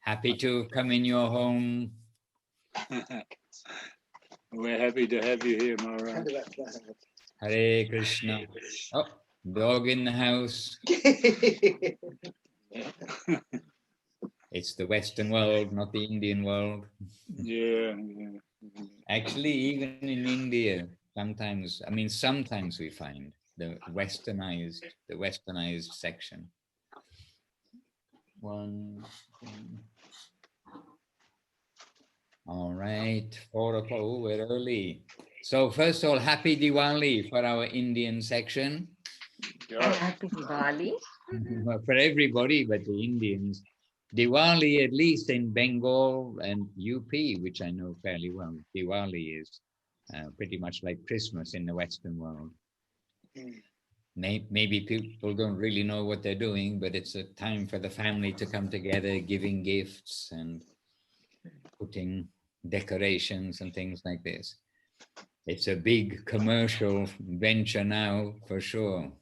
Happy to come in your home. We're happy to have you here, Maharaj. Hare Krishna. Oh, dog in the house. It's the Western world, not the Indian world. Yeah. Actually, even in India, sometimes we find the westernized section. All right, 4 o'clock. Oh, we're early. So first of all, happy Diwali for our Indian section. Happy Diwali. For everybody but the Indians. Diwali, at least in Bengal and UP, which I know fairly well, Diwali is pretty much like Christmas in the Western world. Maybe people don't really know what they're doing, but it's a time for the family to come together, giving gifts and putting decorations and things like this. It's a big commercial venture now, for sure.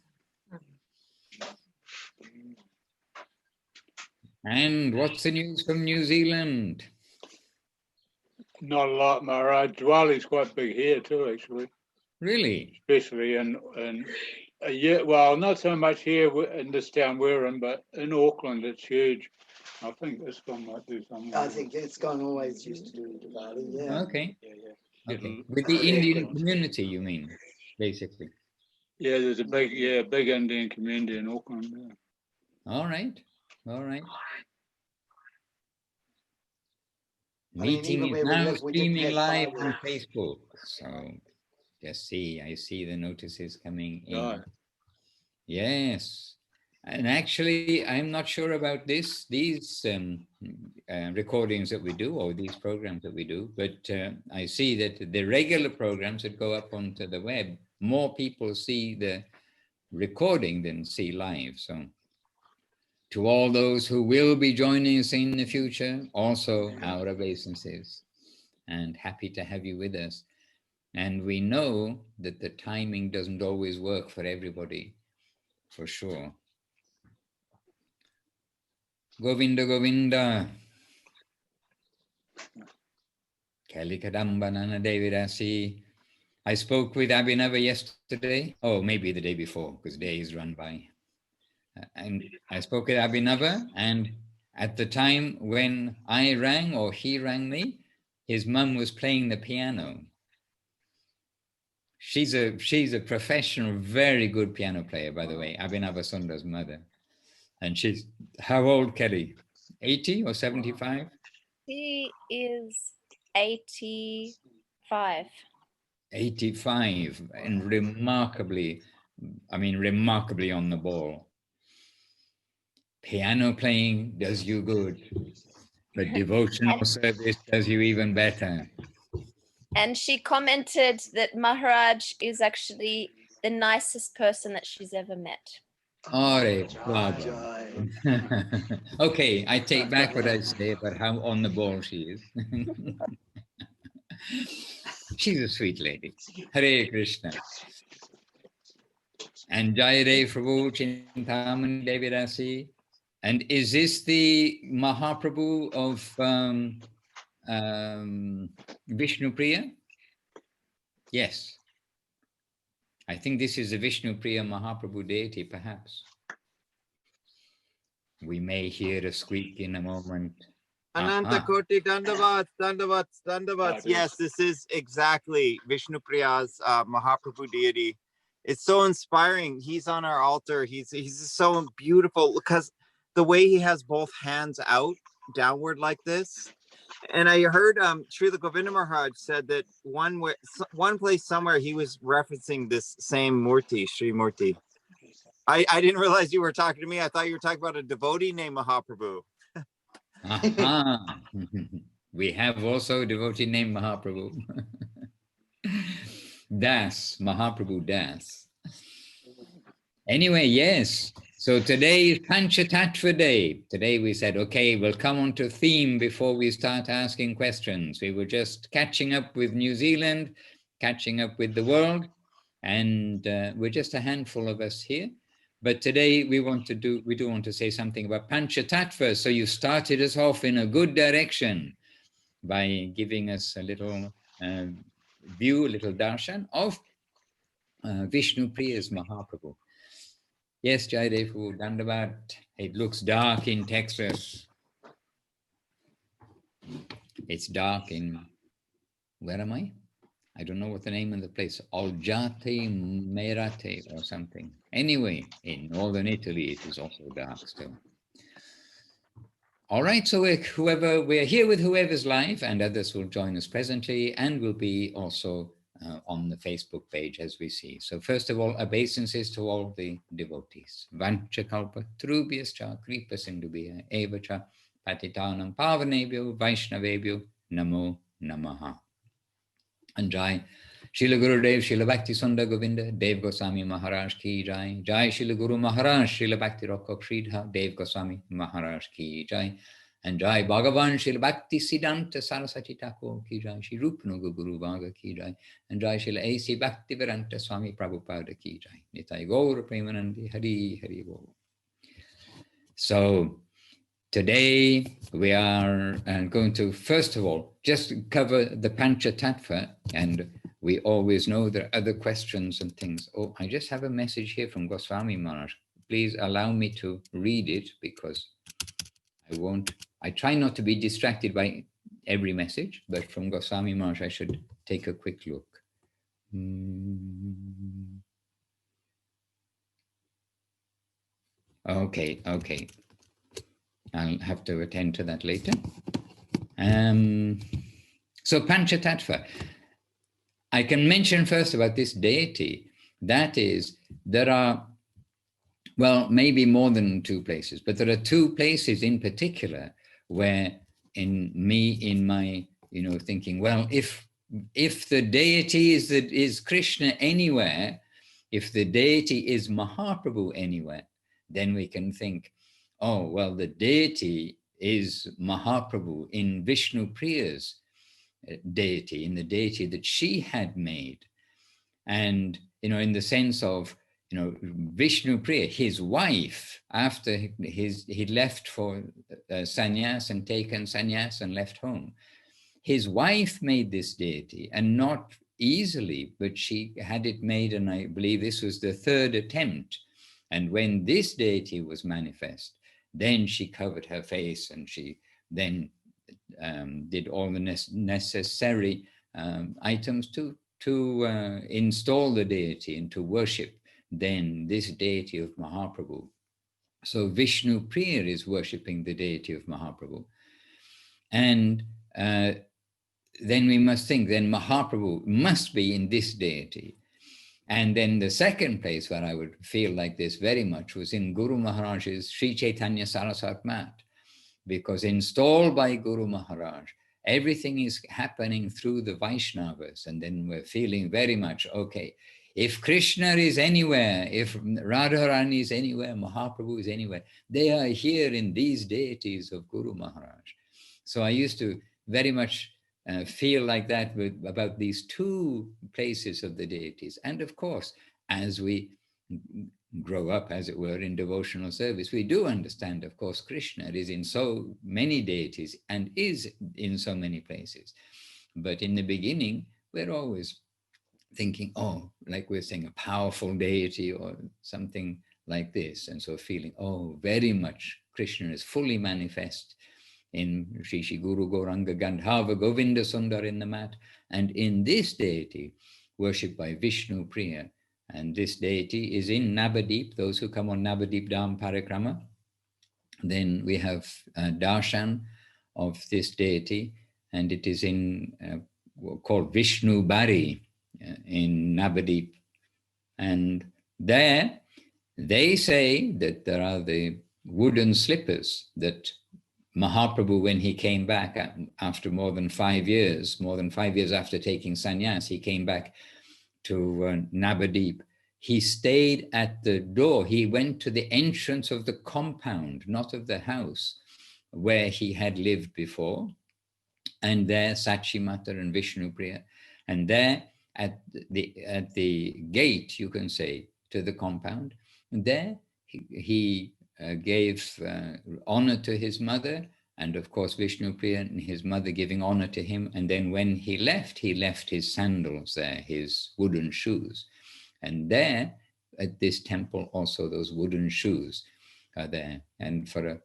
And what's the news from New Zealand? Not a lot, Maharaj. Diwali's quite big here too, actually. Really? Especially in yeah, well, not so much here in this town we're in, but in Auckland it's huge. I think ISKCON might do something. I think ISKCON always used to do Diwali, yeah. Okay. Yeah. Okay. With the Indian community, you mean, basically? Yeah, there's a big Indian community in Auckland. Yeah. All right. All right. Meeting is now streaming live on Facebook. So just see, I see the notices coming in. Right. Yes. And actually, I'm not sure about these recordings that we do, or these programs that we do, but I see that the regular programs that go up onto the web, more people see the recording than see live. So to all those who will be joining us in the future, also our obeisances, and happy to have you with us. And we know that the timing doesn't always work for everybody, for sure. Govinda, Govinda. Kalikadambanana Devidasi. I spoke with Abhinava yesterday, or maybe the day before, because days run by. And I spoke with Abhinava, and at the time when I rang, or he rang me, his mum was playing the piano. She's a professional, very good piano player, by the way, Abhinava Sundar's mother. And she's, how old, Kelly? 80 or 75? She is 85. 85, and remarkably on the ball. Piano playing does you good, but devotional service does you even better. And she commented that Maharaj is actually the nicest person that she's ever met. Okay, I take back what I say about how on the ball she is. She's a sweet lady. Hare Krishna. And Jayare Prabhu Chintamani Devirasi. And is this the Mahaprabhu of Vishnu Priya? Yes. I think this is the Vishnu Priya Mahaprabhu deity, perhaps. We may hear a squeak in a moment. Ananta Koti Dandavats, Dandavats, Dandavats. Yes, this is exactly Vishnu Priya's Mahaprabhu deity. It's so inspiring. He's on our altar. He's so beautiful because the way he has both hands out downward like this. And I heard Srila Govinda Maharaj said that one place somewhere he was referencing this same Murti, Sri Murti. I didn't realize you were talking to me. I thought you were talking about a devotee named Mahaprabhu. We have also a devotee named Mahaprabhu. Das, Mahaprabhu Das. Anyway, yes. So today is Pancha Tattva Day. Today we said, okay, we'll come on to theme before we start asking questions. We were just catching up with New Zealand, catching up with the world, and we're just a handful of us here. But today we do want to say something about Pancha Tattva. So you started us off in a good direction by giving us a little view, a little darshan of Vishnu Priya's Mahaprabhu. Yes, Jaidevu, Dandavat. It looks dark in Texas. It's dark in, where am I? I don't know what the name of the place, Aljate Merate or something. Anyway, in northern Italy, it is also dark still. All right, so we're here with whoever's live, and others will join us presently, and will be also on the Facebook page as we see. So first of all, obeisances to all the devotees. Vancha kalpa trubhyascha kripa sindubhya evacha patitanam pavanebhyo vaishnavebhyo namo namaha. And Jai Srila Gurudev Srila Bhakti Sundar Govinda Dev Goswami Maharaj ki Jai. Jai Srila Guru Maharaj Srila Bhakti Rakkhak Sridhar Dev Goswami Maharaj ki Jai. And Jai Bhagavan Srila Bhakti Siddhanta Saraswati Thakur ki Jai. Shri Rupanaga Guru Vaga ki Jai. And Jai Srila A.C. Bhakti Vedanta Swami Prabhupada ki Jai. Nitai Gaura Premanandi Hari Hari Bol. So today we are going to, first of all, just cover the Pancha Tattva, and we always know there are other questions and things. Oh, I just have a message here from Goswami Maharaj. Please allow me to read it, because I try not to be distracted by every message, but from Goswami Maharaj I should take a quick look. Okay. I'll have to attend to that later. So Pancha Tattva. I can mention first about this deity. That is, there are, well, maybe more than two places, but there are two places in particular where in my, thinking, well, if the deity is Krishna anywhere, if the deity is Mahaprabhu anywhere, then we can think, oh, well, the deity is Mahaprabhu in Vishnu Priya's deity, in the deity that she had made. And, in the sense of, Vishnu Priya, his wife, after he left for sannyas and taken sannyas and left home, his wife made this deity, and not easily, but she had it made, and I believe this was the third attempt. And when this deity was manifest, then she covered her face, and she then did all the necessary items to install the deity and to worship then this deity of Mahaprabhu. So Vishnu Priya is worshipping the deity of Mahaprabhu. And then we must think, then Mahaprabhu must be in this deity. And then the second place where I would feel like this very much was in Guru Maharaj's Sri Chaitanya Saraswat Mat, because installed by Guru Maharaj, everything is happening through the Vaishnavas. And then we're feeling very much, okay, if Krishna is anywhere, if Radharani is anywhere, Mahaprabhu is anywhere, they are here in these deities of Guru Maharaj. So I used to very much feel like that about these two places of the deities. And of course, as we grow up, as it were, in devotional service, we do understand, of course, Krishna is in so many deities and is in so many places. But in the beginning, we're always thinking, oh, like we're saying, a powerful deity or something like this. And so feeling, oh, very much Krishna is fully manifest in Shri Shri Guru Gauranga Gandhava Govinda Sundar in the mat, and in this deity worshipped by Vishnu Priya. And this deity is in Navadip, those who come on Navadip Dham Parikrama. Then we have darshan of this deity, and it is in called Vishnu Bari in Navadip. And there they say that there are the wooden slippers that Mahaprabhu, when he came back after more than 5 years after taking sannyas, he came back to Navadip. He stayed at the door. He went to the entrance of the compound, not of the house, where he had lived before. And there, Sachimata and Vishnu Priya. And there, at the gate, you can say, to the compound, and there he gave honor to his mother, and of course Vishnupriya and his mother giving honor to him. And then when he left his sandals there, his wooden shoes. And there at this temple also those wooden shoes are there. And for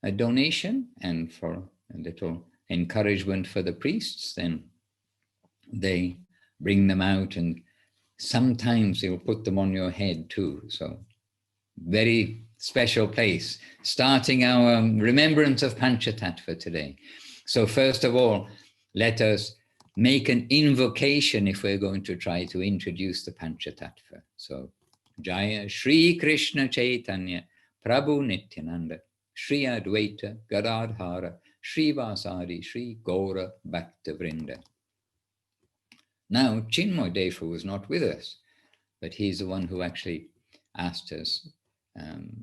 a donation and for a little encouragement for the priests, then they bring them out, and sometimes they'll put them on your head too. So very special place, starting our remembrance of Pancha Tattva today. So first of all, let us make an invocation if we're going to try to introduce the Pancha Tattva. So Jaya Shri Krishna Chaitanya Prabhu Nityananda Shri Advaita Gadadhara Shri Vasari Shri Gaura Bhakta Vrinda. Now Chinmoy Defa was not with us, but he's the one who actually asked us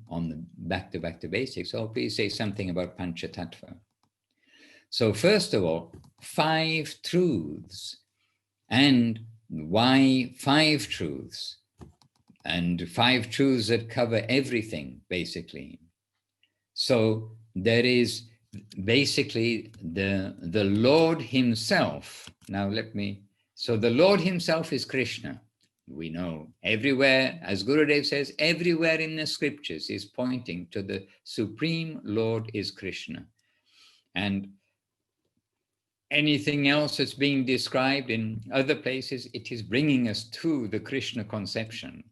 on the back to basics. So please say something about Pancha Tattva. So first of all, 5 truths. And why 5 truths? And 5 truths that cover everything, basically. So there is basically the Lord himself. Now so the Lord himself is Krishna. We know everywhere, as Gurudev says, everywhere in the scriptures is pointing to the Supreme Lord is Krishna. And anything else that's being described in other places, it is bringing us to the Krishna conception.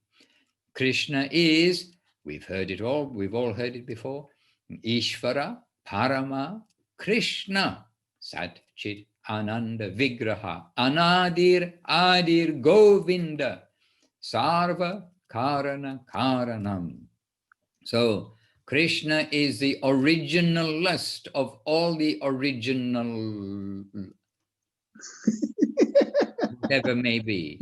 Krishna is, we've all heard it before, Ishvara Parama Krishna Sat Chit Ananda Vigraha Anadir Adir Govinda Sarva Karana Karanam. So Krishna is the original lust of all the original, whatever may be.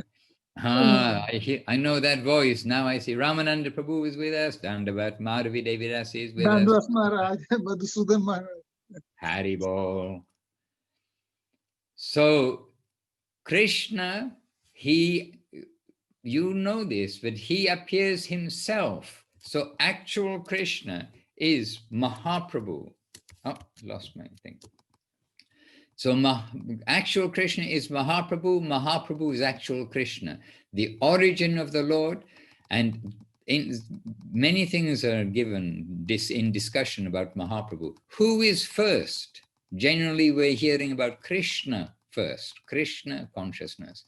I know that voice. Now I see Ramananda Prabhu is with us. Dandavat Madhavi Devidasi is with us. Dandavat Maharaj, Madhusudan Maharaj. Haribol. So Krishna, you know this, but he appears himself. So actual Krishna is Mahaprabhu. Oh, lost my thing. So actual Krishna is Mahaprabhu. Mahaprabhu is actual Krishna, the origin of the Lord. And many things are given in discussion about Mahaprabhu. Who is first? Generally, we're hearing about Krishna first, Krishna consciousness.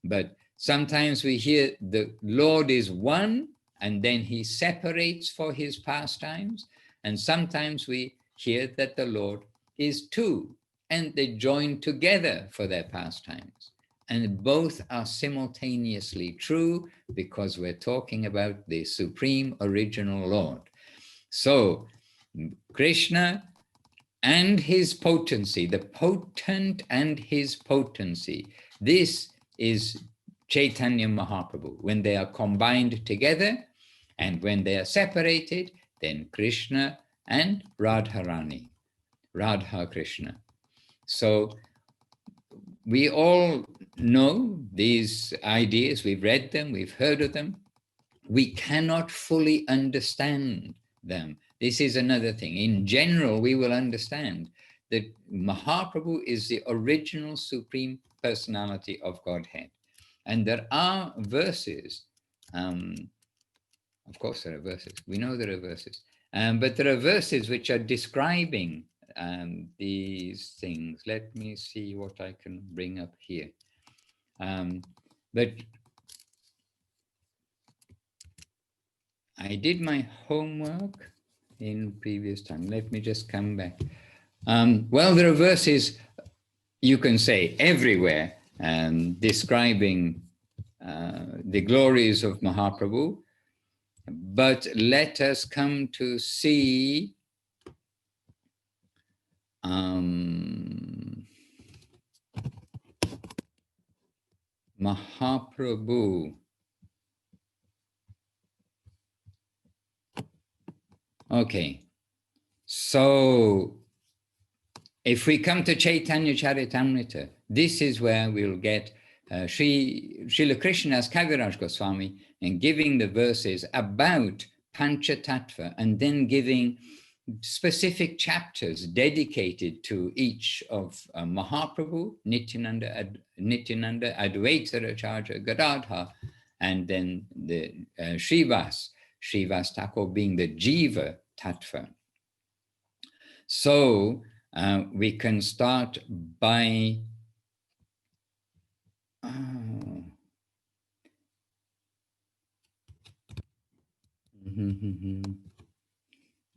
But sometimes we hear the Lord is one, and then he separates for his pastimes. And sometimes we hear that the Lord is two, and they join together for their pastimes. And both are simultaneously true because we're talking about the supreme original Lord. So Krishna and his potency, the potent and his potency, this is Chaitanya Mahaprabhu. When they are combined together and when they are separated, then Krishna and Radharani, Radha Krishna. So we all know these ideas, we've read them, we've heard of them. We cannot fully understand them. This is another thing. In general, we will understand that Mahaprabhu is the original supreme personality of Godhead. And there are verses, of course there are verses, we know there are verses, but there are verses which are describing these things. Let me see what I can bring up here. But I did my homework in previous time. Let me just come back. Well, there are verses, you can say, everywhere describing the glories of Mahaprabhu. But let us come to see Mahaprabhu. Okay, so if we come to Chaitanya Charitamrita, this is where we'll get Srila Krishnadas Kaviraj Goswami and giving the verses about Pancha Tattva, and then giving specific chapters dedicated to each of Mahaprabhu, Nityananda, Advaita Acharya, Gadadhar, and then the Srivas Thakur being the Jiva Tattva. So we can start by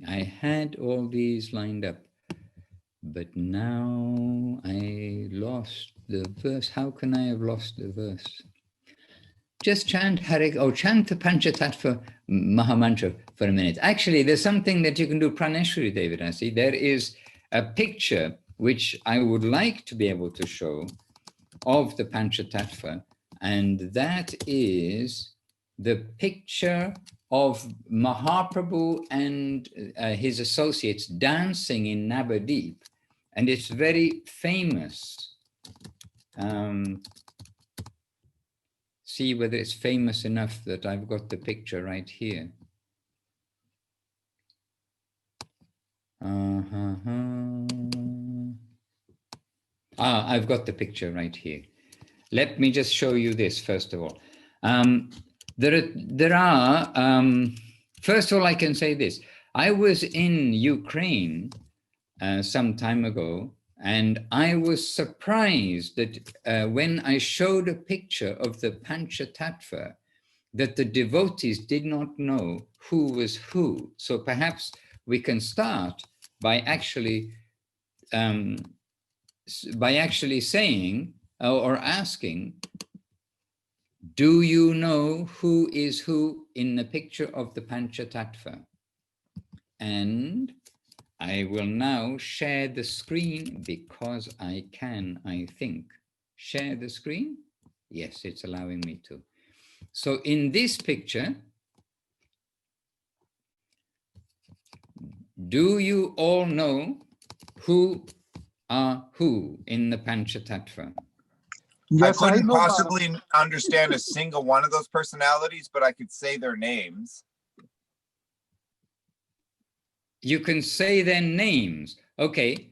I had all these lined up, but now I lost the verse. How can I have lost the verse? Just chant chant the Pancha Tattva Mahamantra for a minute. Actually, there's something that you can do, Praneshwari, David, I see. There is a picture which I would like to be able to show of the Pancha Tattva, and that is the picture of Mahaprabhu and his associates dancing in Navadip, and it's very famous. See whether it's famous enough that I've got the picture right here. I've got the picture right here. Let me just show you this first of all. First of all, I can say this. I was in Ukraine some time ago, and I was surprised that when I showed a picture of the Pancha Tattva, that the devotees did not know who was who. So perhaps we can start by actually saying or asking, do you know who is who in the picture of the Pancha Tattva? And I will now share the screen because I can, I think, share the screen. Yes, it's allowing me to. So in this picture, do you all know who are who in the Pancha Tattva? Yes, I couldn't know, possibly understand a single one of those personalities, but I could say their names. You can say their names. Okay.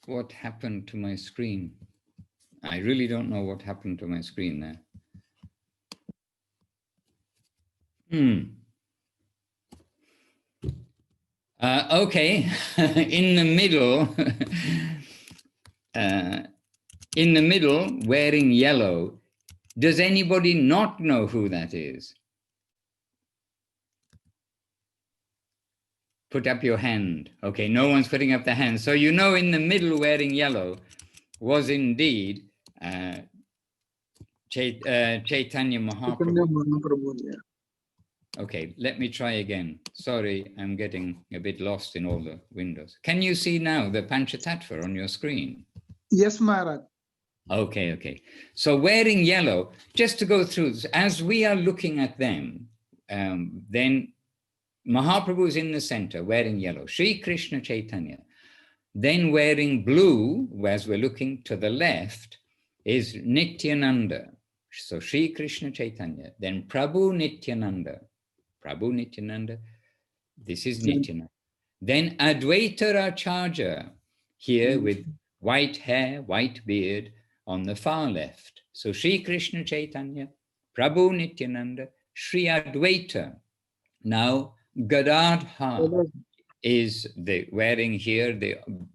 What happened to my screen? I really don't know what happened to my screen there. Okay, in the middle, wearing yellow. Does anybody not know who that is? Put up your hand. Okay, no one's putting up their hand. So you know in the middle wearing yellow was indeed Chaitanya Mahaprabhu. Okay, let me try again. Sorry, I'm getting a bit lost in all the windows. Can you see now the Pancha Tattva on your screen? Yes, Maharaj. Okay, okay. So wearing yellow, just to go through, as we are looking at them, then Mahaprabhu is in the center wearing yellow, Sri Krishna Chaitanya. Then wearing blue, as we're looking to the left, is Nityananda. So Sri Krishna Chaitanya. Then Prabhu Nityananda. This is Nityananda. Then Advaita Acharya, here with white hair, white beard on the far left. So Sri Krishna Chaitanya, Prabhu Nityananda, Sri Advaita. Now Gadadhar is wearing here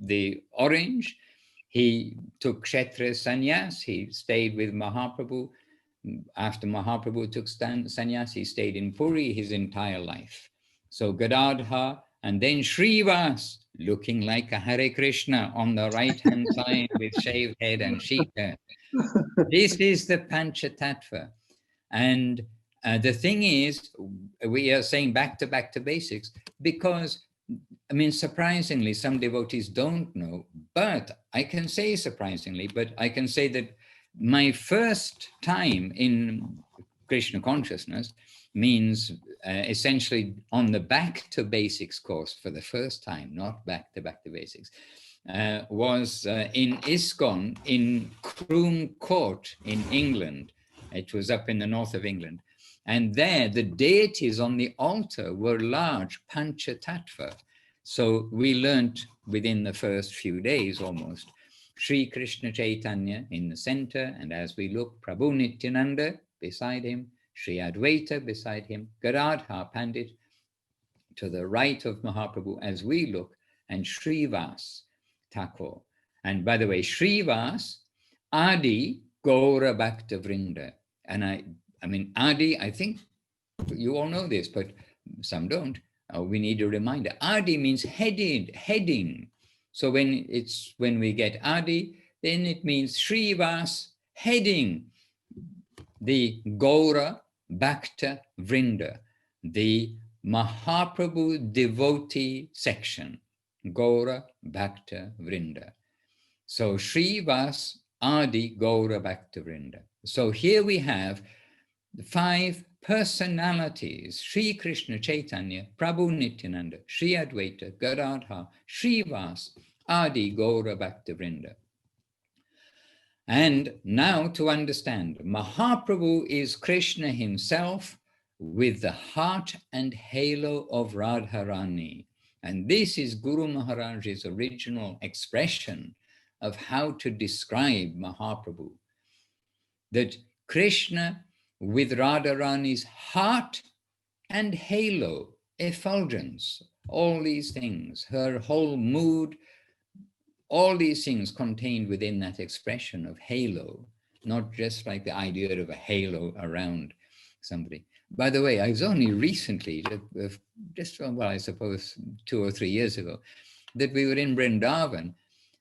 the orange. He took Kshetra sannyas. He stayed with Mahaprabhu. After Mahaprabhu took sannyas, he stayed in Puri his entire life. So Gadadhar, and then Srivas, looking like a Hare Krishna on the right-hand side with shaved head and sheep hair. This is the Pancha Tattva. And the thing is, we are saying back to basics because, I mean, surprisingly, some devotees don't know, but I can say surprisingly, but I can say that my first time in Krishna consciousness means essentially on the back to basics course for the first time, not back to basics, was in ISKCON in Croom Court in England. It was up in the north of England. And there, the deities on the altar were large Pancha Tattva. So we learnt within the first few days almost, Sri Krishna Chaitanya in the center, and as we look, Prabhu Nityananda beside him, Sri Advaita beside him, Gadadhar Pandit to the right of Mahaprabhu as we look, and Srivas Thakur. And by the way, Srivas, Adi Gaura Bhakta Vrinda. And I mean, Adi, I think you all know this, but some don't. We need a reminder. Adi means heading. So when we get Adi, then it means Srivas heading the Gaura Bhakta Vrinda, the Mahaprabhu devotee section, Gaura Bhakta Vrinda. So Srivas Adi Gaura Bhakta Vrinda. So here we have the 5 personalities: Sri Krishna Chaitanya, Prabhu Nityananda, Sri Advaita, Gadadhar, Srivas, Adi Gaura Bhakta Vrinda. And now to understand, Mahaprabhu is Krishna himself with the heart and halo of Radharani. And this is Guru Maharaj's original expression of how to describe Mahaprabhu. That Krishna with Radharani's heart and halo, effulgence, all these things, her whole mood, all these things contained within that expression of halo, not just like the idea of a halo around somebody. By the way, I was only recently, just, well, I suppose 2 or 3 years ago, that we were in Vrindavan,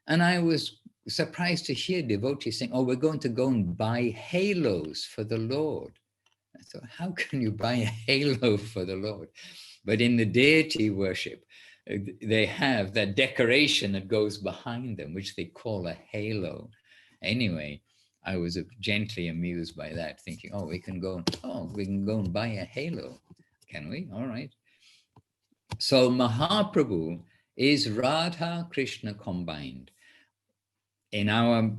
and I was surprised to hear devotees saying, oh, we're going to go and buy halos for the Lord. I thought, how can you buy a halo for the Lord? But in the deity worship, they have that decoration that goes behind them, which they call a halo. Anyway, I was gently amused by that, thinking, oh, we can go and buy a halo. Can we? All right. So Mahaprabhu is Radha Krishna combined. In our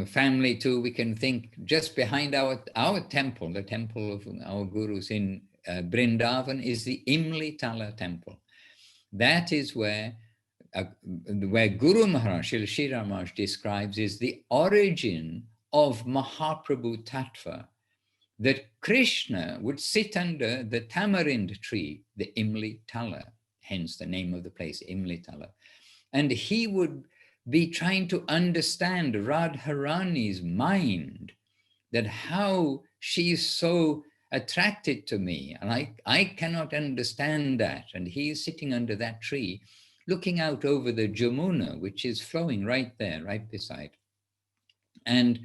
family too, we can think just behind our temple, the temple of our gurus in Vrindavan, is the Imli Tala temple. That is where Guru Maharaj, Shri Maharaj describes is the origin of Mahaprabhu Tattva, that Krishna would sit under the tamarind tree, the Imli Tala, hence the name of the place, Imli Tala, and he would be trying to understand Radharani's mind, that how she's so attracted to me, and I cannot understand that. And he is sitting under that tree, looking out over the Jamuna, which is flowing right there, right beside. And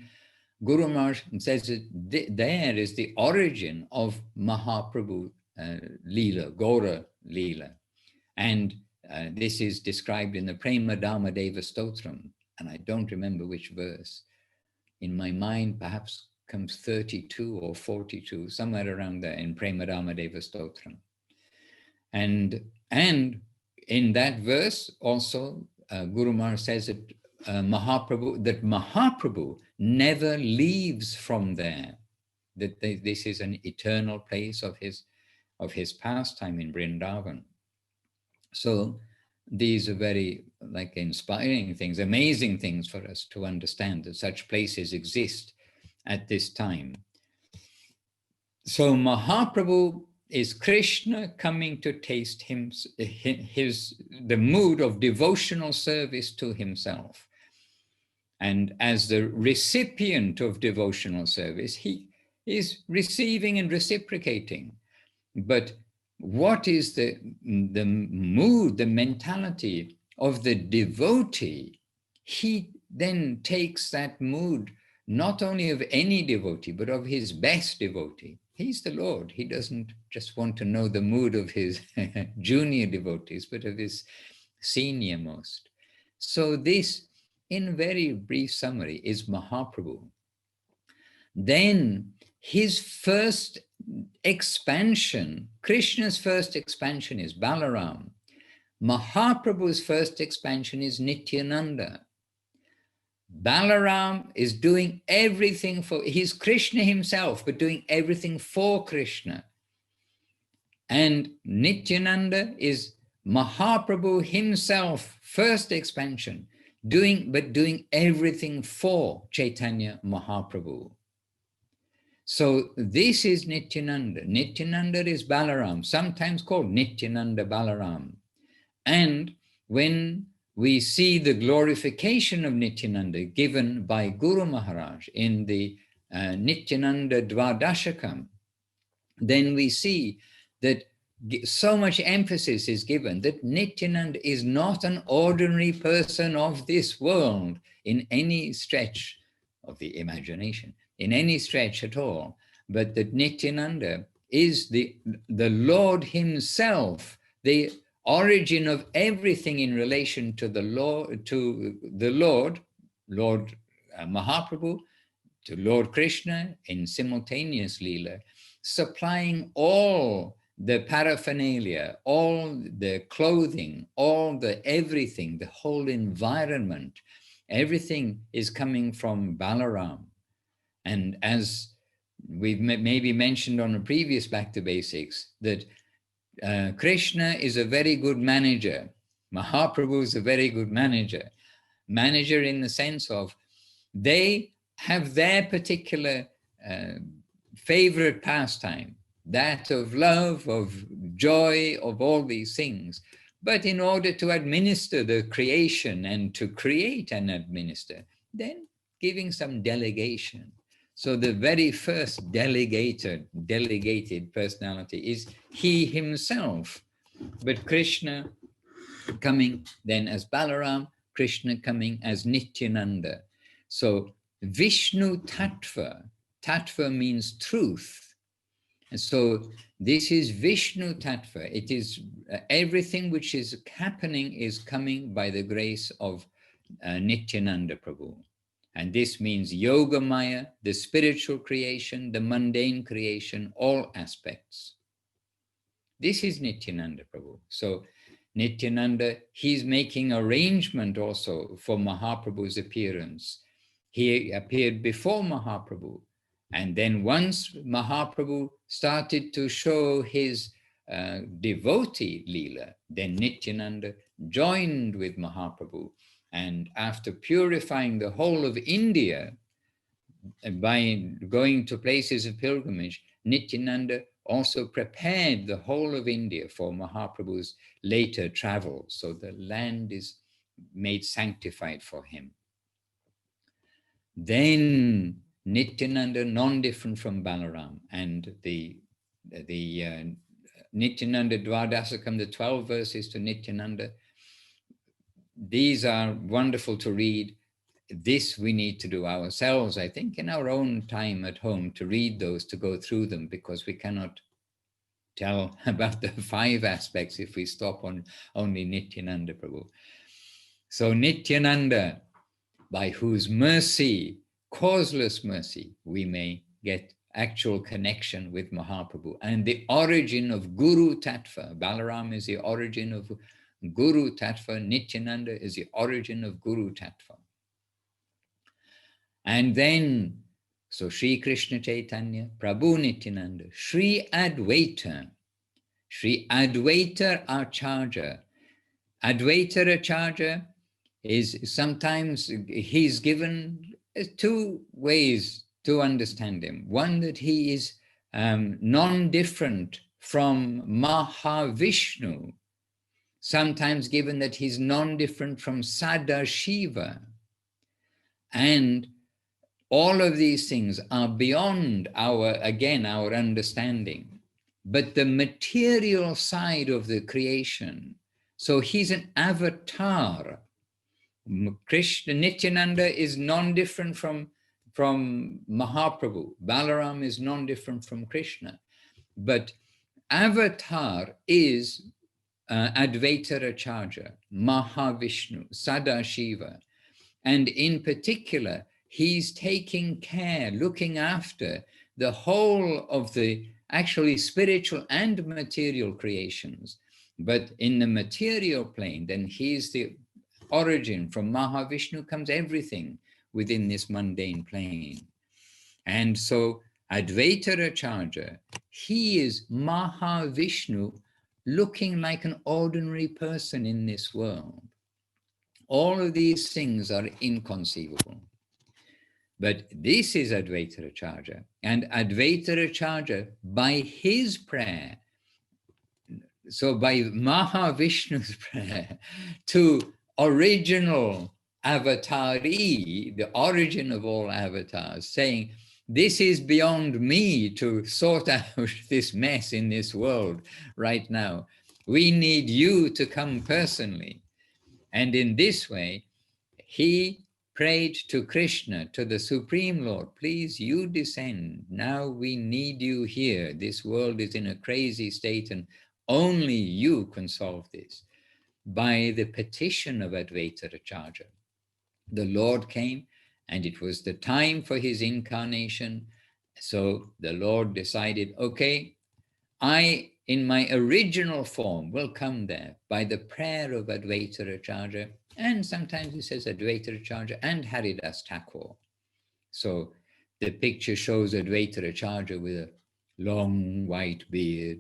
Guru Maharaj says that there is the origin of Mahaprabhu Leela, Gaura Leela. And this is described in the Prema Dharmadeva Stotram, and I don't remember which verse. In my mind, perhaps comes 32 or 42, somewhere around there in Prema Dharmadeva Stotram. And in that verse also, Guru Maharaj says that Mahaprabhu never leaves from there, that this is an eternal place of his pastime in Vrindavan. So these are very inspiring things, amazing things for us to understand that such places exist at this time. So Mahaprabhu is Krishna coming to taste the mood of devotional service to himself. And as the recipient of devotional service, he is receiving and reciprocating. But what is the mood, the mentality of the devotee? He then takes that mood not only of any devotee, but of his best devotee. He's the Lord. He doesn't just want to know the mood of his junior devotees, but of his senior most. So this, in very brief summary, is Mahaprabhu. Then his first expansion, Krishna's first expansion is Balaram. Mahaprabhu's first expansion is Nityananda. Balaram is doing everything for, he's Krishna himself, but doing everything for Krishna. And Nityananda is Mahaprabhu himself, first expansion, doing everything for Chaitanya Mahaprabhu. So this is Nityananda. Nityananda is Balaram, sometimes called Nityananda Balaram. And when we see the glorification of Nityananda given by Guru Maharaj in the Nityananda Dvadashakam, then we see that so much emphasis is given that Nityananda is not an ordinary person of this world in any stretch of the imagination, in any stretch at all, but that Nityananda is the Lord himself, the origin of everything in relation to the Lord Mahaprabhu, to Lord Krishna in simultaneous Leela, supplying all the paraphernalia, all the clothing, all the everything, the whole environment, everything is coming from Balaram. And as we've maybe mentioned on a previous Back to Basics, that Krishna is a very good manager. Mahaprabhu is a very good manager. Manager in the sense of they have their particular favorite pastime, that of love, of joy, of all these things. But in order to administer the creation and to create and administer, then giving some delegation. So the very first delegated personality is he himself. But Krishna coming then as Balaram, Krishna coming as Nityananda. So Vishnu Tattva, Tattva means truth. And so this is Vishnu Tattva. It is everything which is happening is coming by the grace of Nityananda Prabhu. And this means Yoga Maya, the spiritual creation, the mundane creation, all aspects. This is Nityananda Prabhu. So Nityananda, he's making arrangement also for Mahaprabhu's appearance. He appeared before Mahaprabhu. And then once Mahaprabhu started to show his devotee Leela, then Nityananda joined with Mahaprabhu. And after purifying the whole of India by going to places of pilgrimage, Nityananda also prepared the whole of India for Mahaprabhu's later travel. So the land is made sanctified for him. Then Nityananda, non-different from Balaram, and the Nityananda Dvadasakam, the 12 verses to Nityananda, these are wonderful to read. This we need to do ourselves, I think, in our own time at home, to read those, to go through them, because we cannot tell about the 5 aspects if we stop on only Nityananda Prabhu. So Nityananda, by whose mercy, causeless mercy, we may get actual connection with Mahaprabhu, and the origin of Guru Tattva. Balaram is the origin of Guru Tattva. Nityananda is the origin of Guru Tattva. And then, so Sri Krishna Chaitanya, Prabhu Nityananda, Sri Advaita Acharya. Advaita Acharya is sometimes, he's given 2 ways to understand him. One, that he is non-different from Mahavishnu, sometimes given that he's non-different from Sadashiva. And all of these things are beyond our understanding. But the material side of the creation, so he's an avatar. Krishna, Nityananda is non-different from Mahaprabhu. Balaram is non-different from Krishna. But avatar is Advaita Acharya, Mahavishnu, Sadashiva. And in particular, he's taking care, looking after the whole of the actually spiritual and material creations. But in the material plane, then he's the origin. From Mahavishnu comes everything, within this mundane plane. And so Advaita Acharya, he is Mahavishnu looking like an ordinary person in this world. All of these things are inconceivable. But this is Advaita Acharya, and Advaita Acharya, by his prayer, so by Mahavishnu's prayer to original avatari, the origin of all avatars, saying, this is beyond me to sort out this mess in this world right now. We need you to come personally. And in this way, he prayed to Krishna, to the Supreme Lord, please, you descend. Now we need you here. This world is in a crazy state and only you can solve this. By the petition of Advaita Acharya, the Lord came, and it was the time for his incarnation. So the Lord decided, okay, I, in my original form, will come there by the prayer of Advaita Acharya, and sometimes he says Advaita Acharya and Haridas Thakur. So the picture shows Advaita Acharya with a long white beard,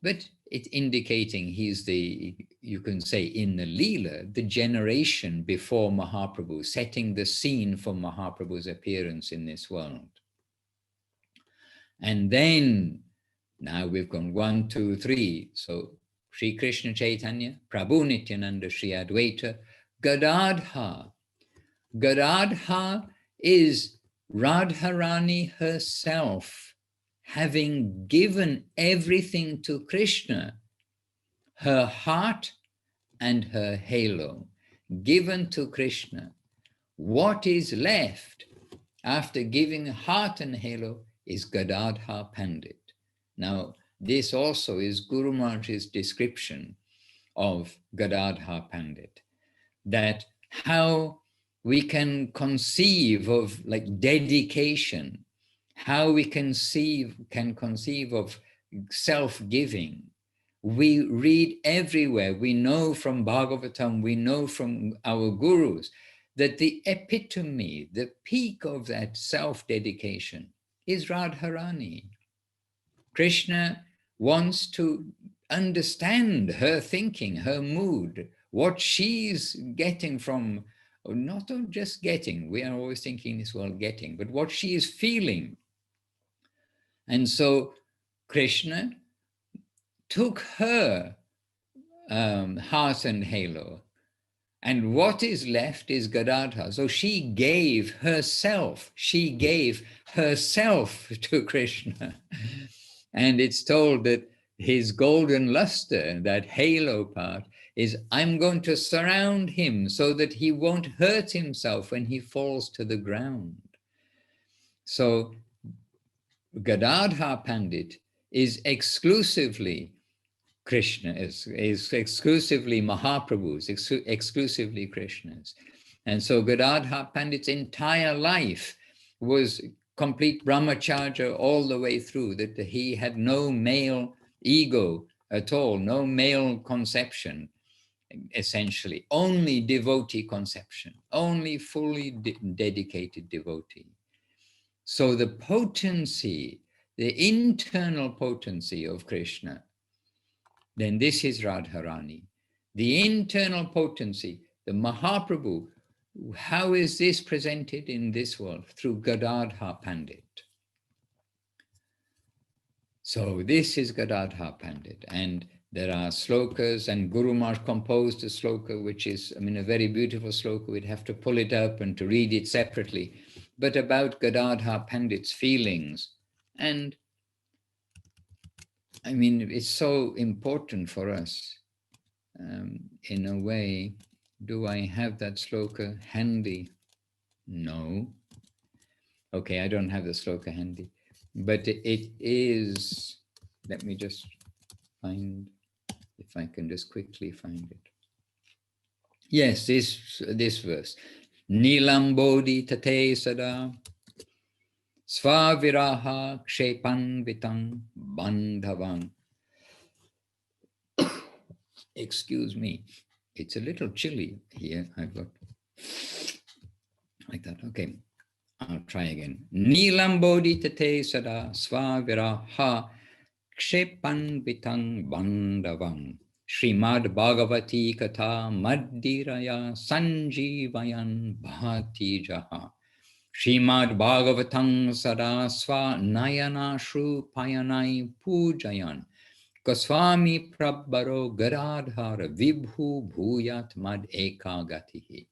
but it's indicating he's the, you can say in the Leela, the generation before Mahaprabhu, setting the scene for Mahaprabhu's appearance in this world. And then, now we've gone 1, 2, 3. So Sri Krishna Chaitanya, Prabhu Nityananda, Sri Advaita, Gadadha. Gadadha is Radharani herself, having given everything to Krishna, her heart and her halo, given to Krishna. What is left after giving heart and halo is Gadadha Pandit. Now, this also is Guru Maharaj's description of Gadadha Pandit, that how we can conceive of like dedication, how we can conceive of self-giving. We read everywhere, we know from Bhagavatam, we know from our gurus, that the epitome, the peak of that self-dedication is Radharani. Krishna wants to understand her thinking, her mood, what she's getting from, not just getting, we are always thinking this world getting, but what she is feeling. And so Krishna took her heart and halo, and what is left is Gadadha. So she gave herself to Krishna. And it's told that his golden luster, that halo part, is I'm going to surround him so that he won't hurt himself when he falls to the ground. So Gadadha Pandit is exclusively Krishna, is exclusively Mahaprabhu's, exclusively Krishna's. And so Gadadha Pandit's entire life was complete brahmacharya all the way through, that he had no male ego at all, no male conception, essentially, only devotee conception, only fully dedicated devotee. So the potency, the internal potency of Krishna, then this is Radharani. The internal potency, the Mahaprabhu, how is this presented in this world? Through Gadadha Pandit. So this is Gadadha Pandit, and there are slokas, and Guru Maharaj composed a sloka, which is, I mean, a very beautiful sloka. We'd have to pull it up and to read it separately, but about Gadadha Pandit's feelings. And I mean, it's so important for us in a way. Do I have that sloka handy? No. Okay, I don't have the sloka handy, but it is, let me just find, if I can just quickly find it. Yes, this verse. Nilam bodhi tate sada svaviraha kshepan vitang bandhavan. Excuse me, it's a little chilly here. I've got Like that. Okay, I'll try again. Nilambodhi tate sada svaviraha kshepan vitang bandavam Srimad Bhagavati Katha Madhiraya Sanjeevayan Bhati Jaha Srimad Bhagavatam Sarasva Nayana Shru Payanai Pujayan Goswami Prabbaro Garadhara Vibhu Bhuyat Mad Ekagatihi.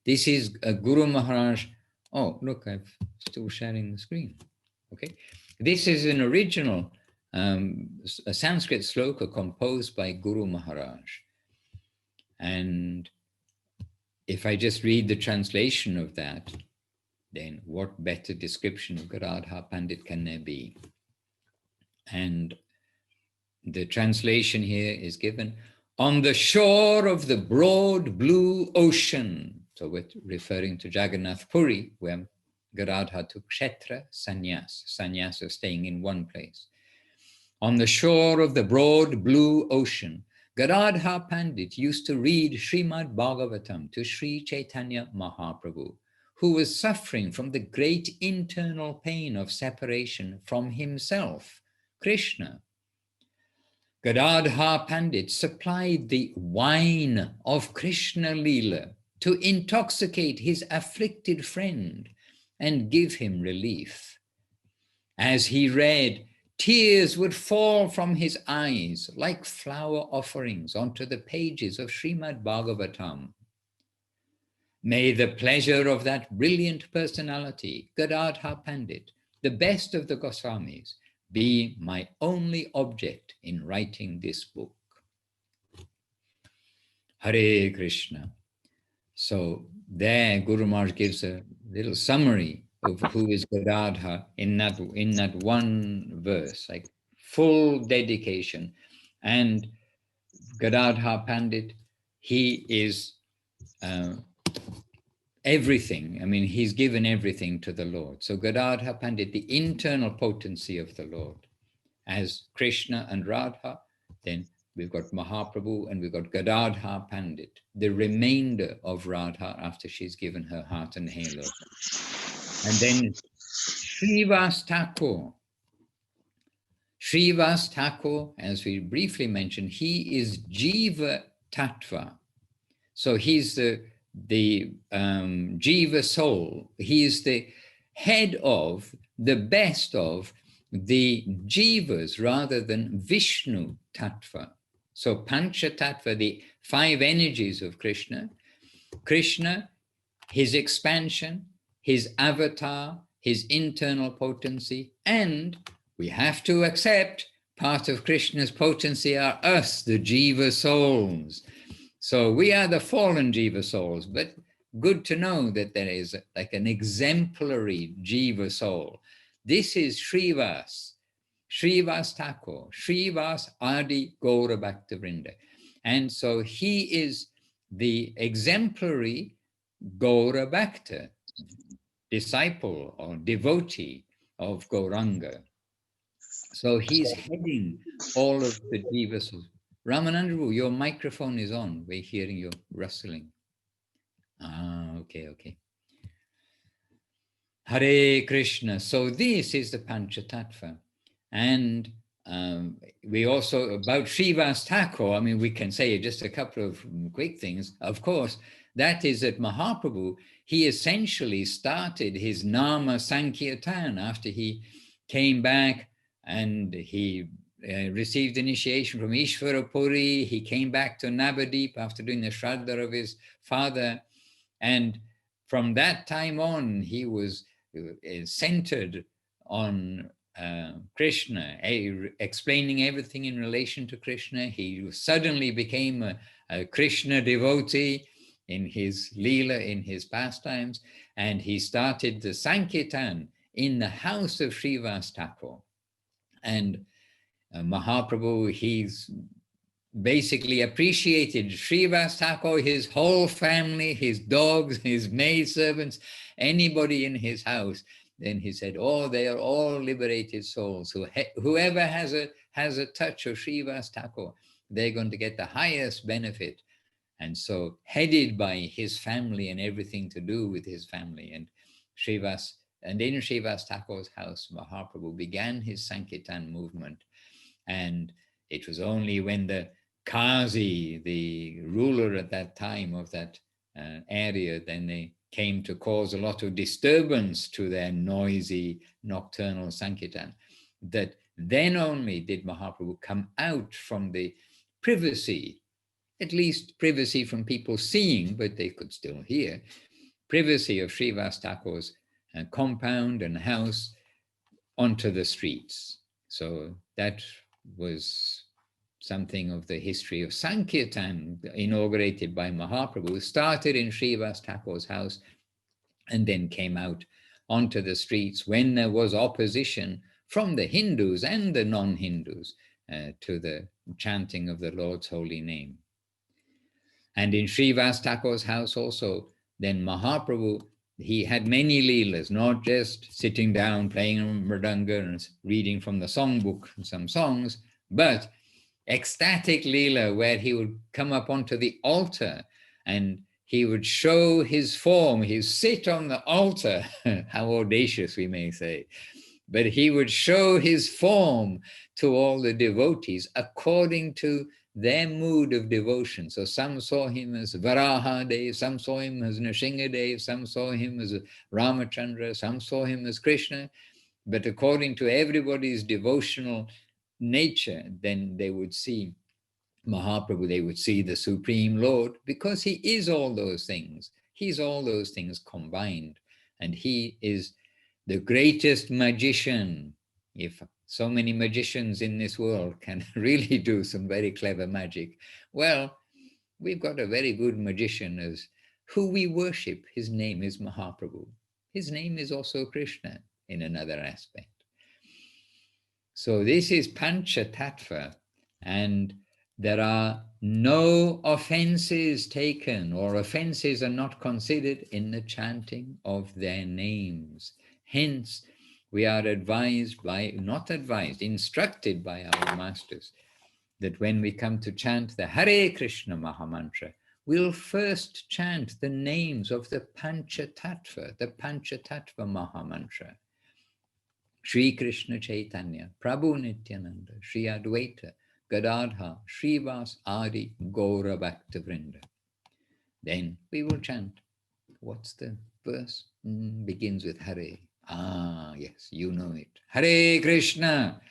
This is Guru Maharaj. Oh, look, I'm still sharing the screen. Okay. This is an original a Sanskrit sloka composed by Guru Maharaj. And if I just read the translation of that, then what better description of Garadha Pandit can there be? And the translation here is given, on the shore of the broad blue ocean. So we're referring to Jagannath Puri, where Garadha took kshetra sannyas, sannyasa staying in one place. On the shore of the broad blue ocean, Garadha Pandit used to read Srimad Bhagavatam to Sri Chaitanya Mahaprabhu, who was suffering from the great internal pain of separation from himself, Krishna. Garadha Pandit supplied the wine of Krishna Leela to intoxicate his afflicted friend and give him relief. As he read, tears would fall from his eyes like flower offerings onto the pages of Srimad Bhagavatam. May the pleasure of that brilliant personality, Garadha Pandit, the best of the Goswamis, be my only object in writing this book. Hare Krishna. So there Guru Maharaj gives a little summary of who is Garadha in that one verse, like full dedication. And Garadha Pandit, he is everything. I mean, he's given everything to the Lord. So Garadha Pandit, the internal potency of the Lord, as Krishna and Radha, then we've got Mahaprabhu and we've got Garadha Pandit, the remainder of Radha after she's given her heart and halo. And then Srivas Thakur. Srivas Thakur, as we briefly mentioned, he is Jiva Tattva. So he's the Jiva soul. He is the head of, the best of the Jivas rather than Vishnu Tattva. So Pancha Tattva, the 5 energies of Krishna, Krishna, his expansion, his avatar, his internal potency, and we have to accept part of Krishna's potency are us, the Jiva souls. So we are the fallen Jiva souls, but good to know that there is like an exemplary Jiva soul. This is Srivas, Srivas Thakur, Srivas Adi Gaura Bhaktavrinda. And so he is the exemplary Gaura Bhakta, disciple or devotee of Gauranga. So he's heading all of the Jiva souls. Ramanandaru, your microphone is on. We're hearing you rustling. Okay. Hare Krishna. So this is the Pancha Tattva. And we also, about Srivas Thakur, I mean, we can say just a couple of quick things. Of course, that is that Mahaprabhu, he essentially started his Nama Sankirtan after he came back and he received initiation from Ishvara Puri. He came back to Navadip after doing the Shraddha of his father. And from that time on, he was centered on Krishna, explaining everything in relation to Krishna. He suddenly became a Krishna devotee in his Leela, in his pastimes, and he started the Sankirtan in the house of Srivas Thakur. And Mahaprabhu, he's basically appreciated Srivas Thakur, his whole family, his dogs, his maidservants, anybody in his house. Then he said, oh, they are all liberated souls. Whoever has a touch of Srivas Thakur, they're going to get the highest benefit. And so headed by his family and everything to do with his family. And in Srivas Thakur's house, Mahaprabhu began his Sankirtan movement. And it was only when the Qazi, the ruler at that time of that area, then they came to cause a lot of disturbance to their noisy nocturnal Sankirtan, that then only did Mahaprabhu come out from the privacy, at least privacy from people seeing, but they could still hear, privacy of Srivas Thakur's compound and house onto the streets. So that was something of the history of Sankirtan, inaugurated by Mahaprabhu, started in Srivas Thakur's house and then came out onto the streets when there was opposition from the Hindus and the non-Hindus to the chanting of the Lord's holy name. And in Srivas Thakur's house also, then Mahaprabhu, he had many leelas, not just sitting down, playing mridanga and reading from the songbook and some songs, but ecstatic leela where he would come up onto the altar and he would show his form, he'd sit on the altar, how audacious we may say, but he would show his form to all the devotees according to their mood of devotion. So some saw him as Varaha Dev, some saw him as Nrsimha Dev, some saw him as Ramachandra, some saw him as Krishna. But according to everybody's devotional nature, then they would see Mahaprabhu, they would see the Supreme Lord, because he is all those things. He's all those things combined. And he is the greatest magician. If so many magicians in this world can really do some very clever magic, well, we've got a very good magician as who we worship. His name is Mahaprabhu. His name is also Krishna in another aspect. So this is Pancha Tattva, and there are no offenses taken, or offenses are not considered in the chanting of their names. Hence, we are advised by, not advised, instructed by our masters, that when we come to chant the Hare Krishna Mahamantra, we'll first chant the names of the Pancha Tattva, the Pancha Tattva Mahamantra. Shri Krishna Chaitanya, Prabhu Nityananda, Shri Advaita, Gadadha, Srivas Adi, Gaura Bhakta Vrinda. Then we will chant. What's the verse? Begins with Hare. Ah, yes, you know it. Hare Krishna,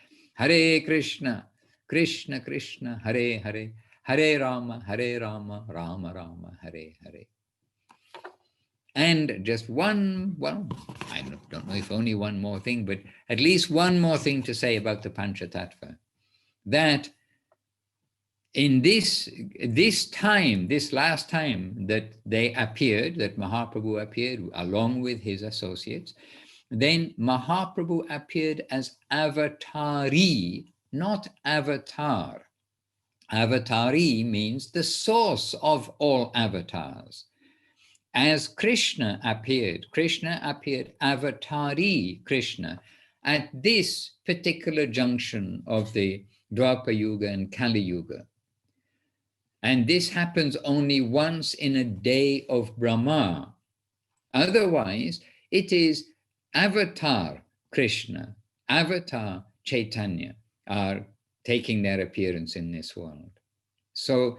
Krishna Krishna, Hare Hare, Hare Rama, Rama Rama, Hare Hare. And just one, well, I don't know if only one more thing, but at least one more thing to say about the Pancha Tattva. That in this last time that they appeared, that Mahaprabhu appeared along with his associates, then Mahaprabhu appeared as avatari, not avatar. Avatari means the source of all avatars. As Krishna appeared avatari Krishna at this particular junction of the Dwapara Yuga and Kali Yuga. And this happens only once in a day of Brahma. Otherwise, it is Avatar Krishna, Avatar Chaitanya are taking their appearance in this world. So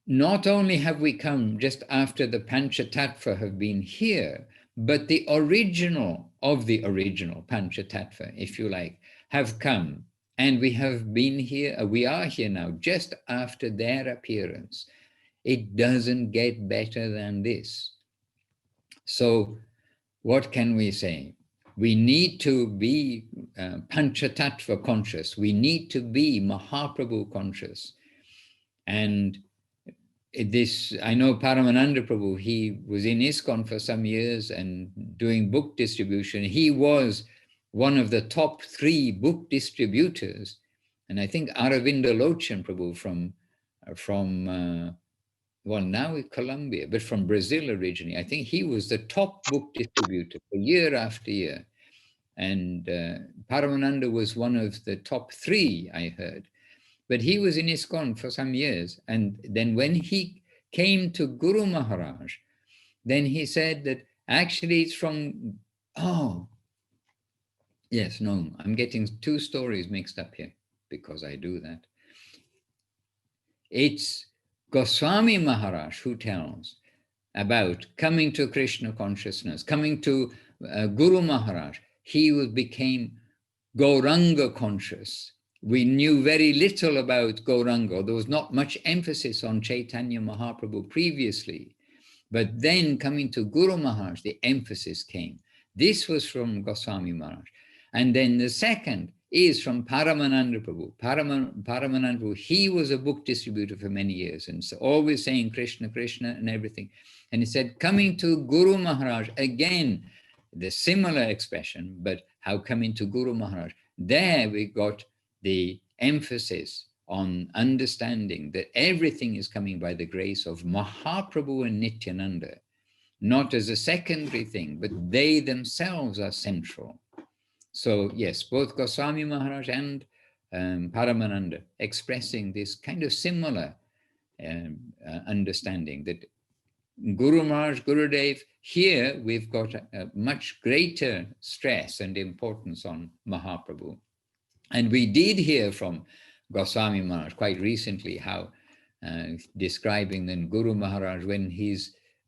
not only have we come just after the Pancha Tattva have been here, but the original of the original Pancha Tattva, if you like, have come. And we have been here, we are here now just after their appearance. It doesn't get better than this. So what can we say? We need to be Pancha Tattva conscious. We need to be Mahaprabhu conscious. And this, I know Paramananda Prabhu, he was in ISKCON for some years and doing book distribution. He was one of the top 3 book distributors. And I think Aravinda Lochan Prabhu from well, now in Colombia, but from Brazil originally, I think he was the top book distributor for year after year. And Paramananda was one of the top 3, I heard. But he was in ISKCON for some years. And then when he came to Guru Maharaj, then he said that actually it's from, oh, yes, no, I'm getting two stories mixed up here because I do that. It's Goswami Maharaj who tells about coming to Krishna consciousness, coming to Guru Maharaj. He became Gauranga conscious. We knew very little about Gauranga. There was not much emphasis on Chaitanya Mahaprabhu previously. But then coming to Guru Maharaj, the emphasis came. This was from Goswami Maharaj. And then the second is from Paramananda Prabhu. Paramananda Prabhu, he was a book distributor for many years and so always saying Krishna, Krishna and everything. And he said, coming to Guru Maharaj, again, the similar expression, but how coming to Guru Maharaj, there we got the emphasis on understanding that everything is coming by the grace of Mahaprabhu and Nityananda, not as a secondary thing, but they themselves are central. So yes, both Goswami Maharaj and Paramananda expressing this kind of similar understanding that Guru Maharaj, Gurudev, here we've got a much greater stress and importance on Mahaprabhu. And we did hear from Goswami Maharaj quite recently how describing then Guru Maharaj when he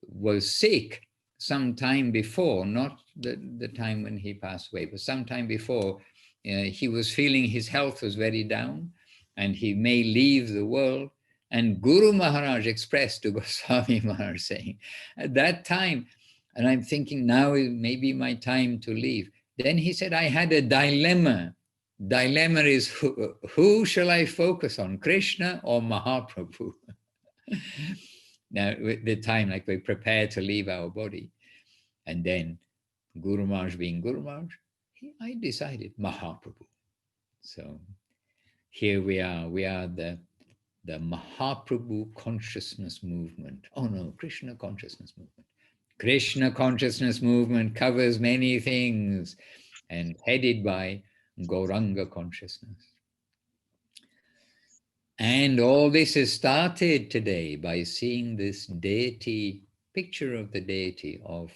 was sick some time before, not the time when he passed away, but some time before, he was feeling his health was very down and he may leave the world. And Guru Maharaj expressed to Goswami Maharaj saying, at that time, and I'm thinking now is maybe my time to leave. Then he said, I had a dilemma. Dilemma is who shall I focus on, Krishna or Mahaprabhu? Now, at the time, like we prepare to leave our body. And then Guru Maharaj being Guru Maharaj, I decided Mahaprabhu. So here we are the Mahaprabhu consciousness movement. Oh no, Krishna consciousness movement. Krishna consciousness movement covers many things and headed by Gauranga consciousness. And all this is started today by seeing this deity, picture of the deity of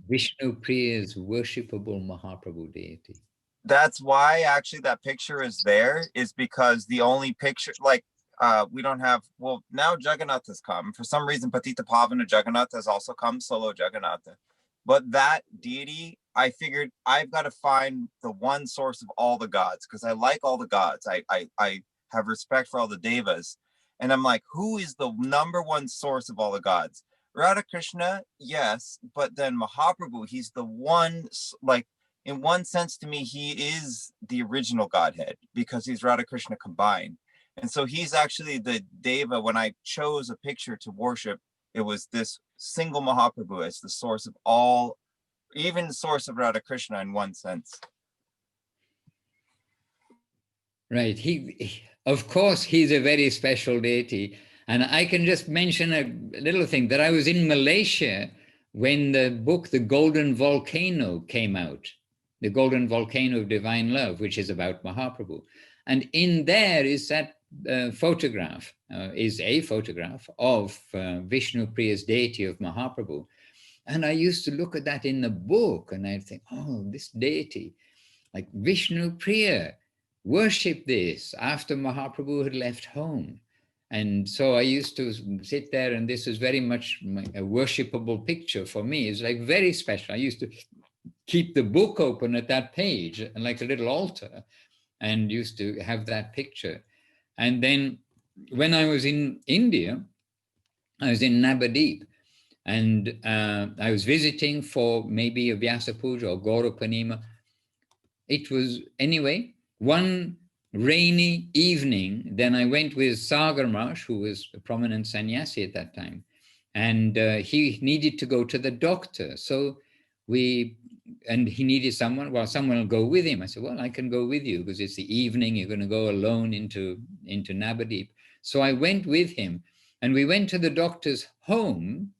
Vishnu Priya's worshipable Mahaprabhu deity. That's why actually that picture is there, is because the only picture, like we don't have, well, now Jagannath has come. For some reason, Patita Pavana Jagannath has also come, solo Jagannatha. But that deity, I figured I've got to find the one source of all the gods, because I like all the gods. I have respect for all the devas. And I'm like, who is the number one source of all the gods? Radha Krishna, yes, but then Mahaprabhu, he's the one, like, in one sense to me, he is the original Godhead because he's Radha Krishna combined. And so he's actually the Deva. When I chose a picture to worship, it was this single Mahaprabhu as the source of all, even the source of Radha Krishna in one sense. Right. Of course, he's a very special deity. And I can just mention a little thing that I was in Malaysia when the book, The Golden Volcano, came out. The Golden Volcano of Divine Love, which is about Mahaprabhu. And in there is that photograph, is a photograph of Vishnu Priya's deity of Mahaprabhu. And I used to look at that in the book and I'd think, oh, this deity, like Vishnu Priya, worship this after Mahaprabhu had left home. And so I used to sit there, and this was very much a worshipable picture for me. It's like very special. I used to keep the book open at that page and like a little altar, and used to have that picture. And then when I was in India, I was in Navadip, and I was visiting for maybe a Vyasa Puja or Gaurapanima. It was, anyway, one rainy evening, then I went with Sagar Maharaj, who was a prominent sannyasi at that time, and he needed to go to the doctor. So he needed someone, well, someone will go with him. I said, well, I can go with you because it's the evening, you're going to go alone into Navadip. So I went with him, and we went to the doctor's home,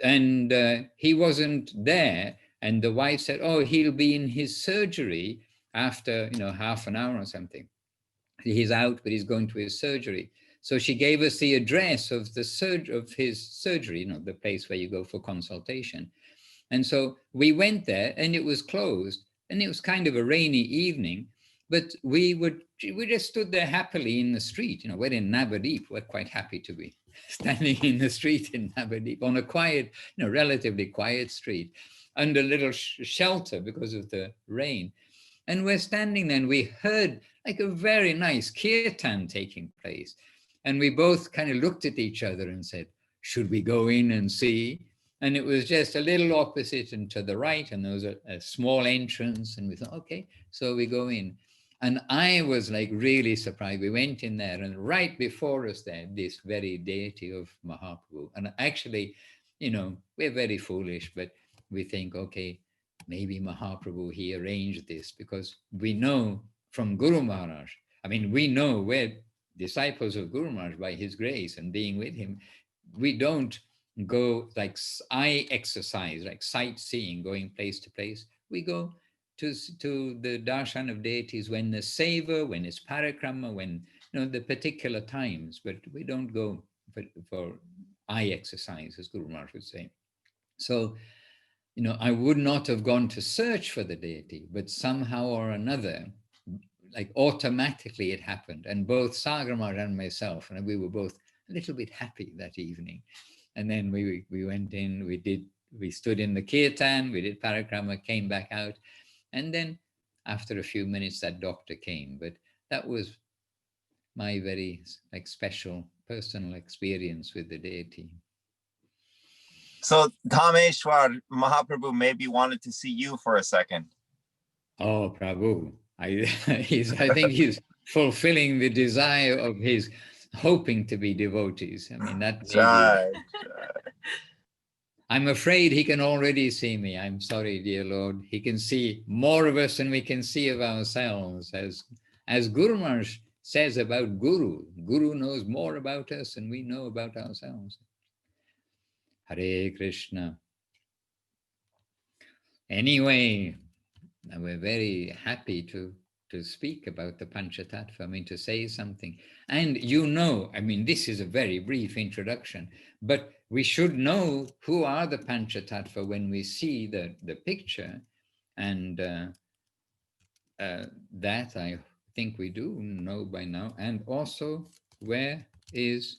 and he wasn't there. And the wife said, oh, he'll be in his surgery after, half an hour or something. He's out, but he's going to his surgery. So she gave us the address of his surgery, the place where you go for consultation. And so we went there, and it was closed, and it was kind of a rainy evening, but we just stood there happily in the street. We're in Navadip. We're quite happy to be standing in the street in Navadip on a quiet, relatively quiet street, under a little shelter because of the rain. And we're standing there, and we heard like a very nice kirtan taking place. And we both kind of looked at each other and said, should we go in and see? And it was just a little opposite and to the right, and there was a small entrance, and we thought, okay, so we go in. And I was like really surprised. We went in there, and right before us there, this very deity of Mahaprabhu. And actually, we're very foolish, but we think, okay, maybe Mahaprabhu, he arranged this, because we know from Guru Maharaj, we know we're disciples of Guru Maharaj by his grace and being with him. We don't go like eye exercise, like sightseeing, going place to place. We go to the darshan of deities when the seva, when it's parikrama, when the particular times, but we don't go for eye exercise, as Guru Maharaj would say. So, I would not have gone to search for the deity, but somehow or another, like automatically it happened. And both Sagar Maharaj and myself, and we were both a little bit happy that evening. And then we went in, we stood in the kirtan, we did parikrama, came back out. And then after a few minutes, that doctor came. But that was my very special personal experience with the deity. So Dhameshwar, Mahaprabhu maybe wanted to see you for a second. Oh, Prabhu. I think he's fulfilling the desire of his hoping to be devotees. That Right. I'm afraid he can already see me. I'm sorry, dear Lord. He can see more of us than we can see of ourselves. As Guru Maharaj says about Guru, Guru knows more about us than we know about ourselves. Hare Krishna. Anyway, we're very happy to speak about the Pancha Tattva, to say something. And this is a very brief introduction, but we should know who are the Pancha Tattva when we see the picture. And that I think we do know by now. And also, where is...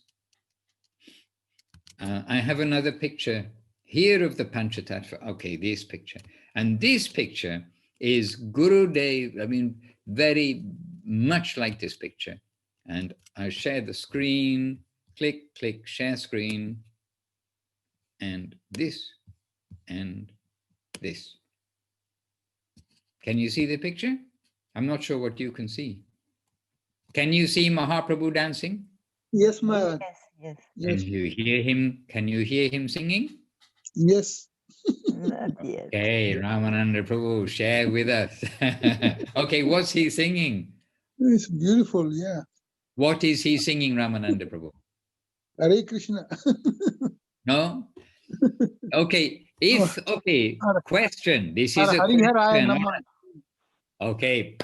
I have another picture here of the Pancha Tattva. Okay, this picture. And this picture is Gurudev, very much like this picture. And I share the screen, click, share screen, and this. Can you see the picture? I'm not sure what you can see. Can you see Mahaprabhu dancing? Yes, Maharaj. Yes. Yes. Can you hear him singing? Yes. Not yet. Okay, Ramananda Prabhu, share with us. Okay, what's he singing? It's beautiful, yeah. What is he singing, Ramananda Prabhu? Hare Krishna. No? Okay, question. This is a Hariharaya question. Namah. Okay,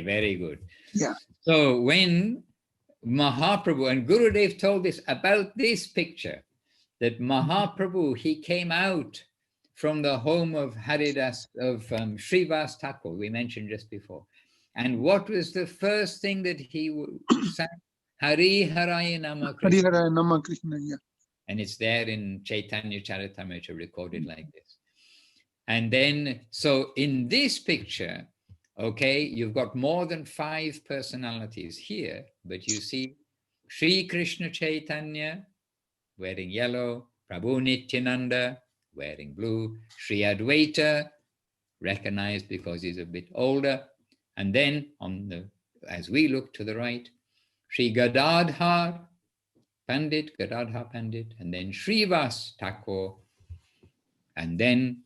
very good. Yeah. So when Mahaprabhu, and Gurudev told us about this picture, that Mahaprabhu, he came out from the home of Haridas, of Srivas Thakur, we mentioned just before. And what was the first thing that he sang? Hari Haraya Nama Krishna. Hariharaya Namah Krishna, yeah. And it's there in Chaitanya Charitamrita recorded like this. And then, so in this picture, okay, you've got more than 5 personalities here, but you see Sri Krishna Chaitanya wearing yellow, Prabhu Nityananda wearing blue, Sri Advaita, recognized because he's a bit older. And then as we look to the right, Sri Gadadhar Pandit, and then Srivas Thakur, and then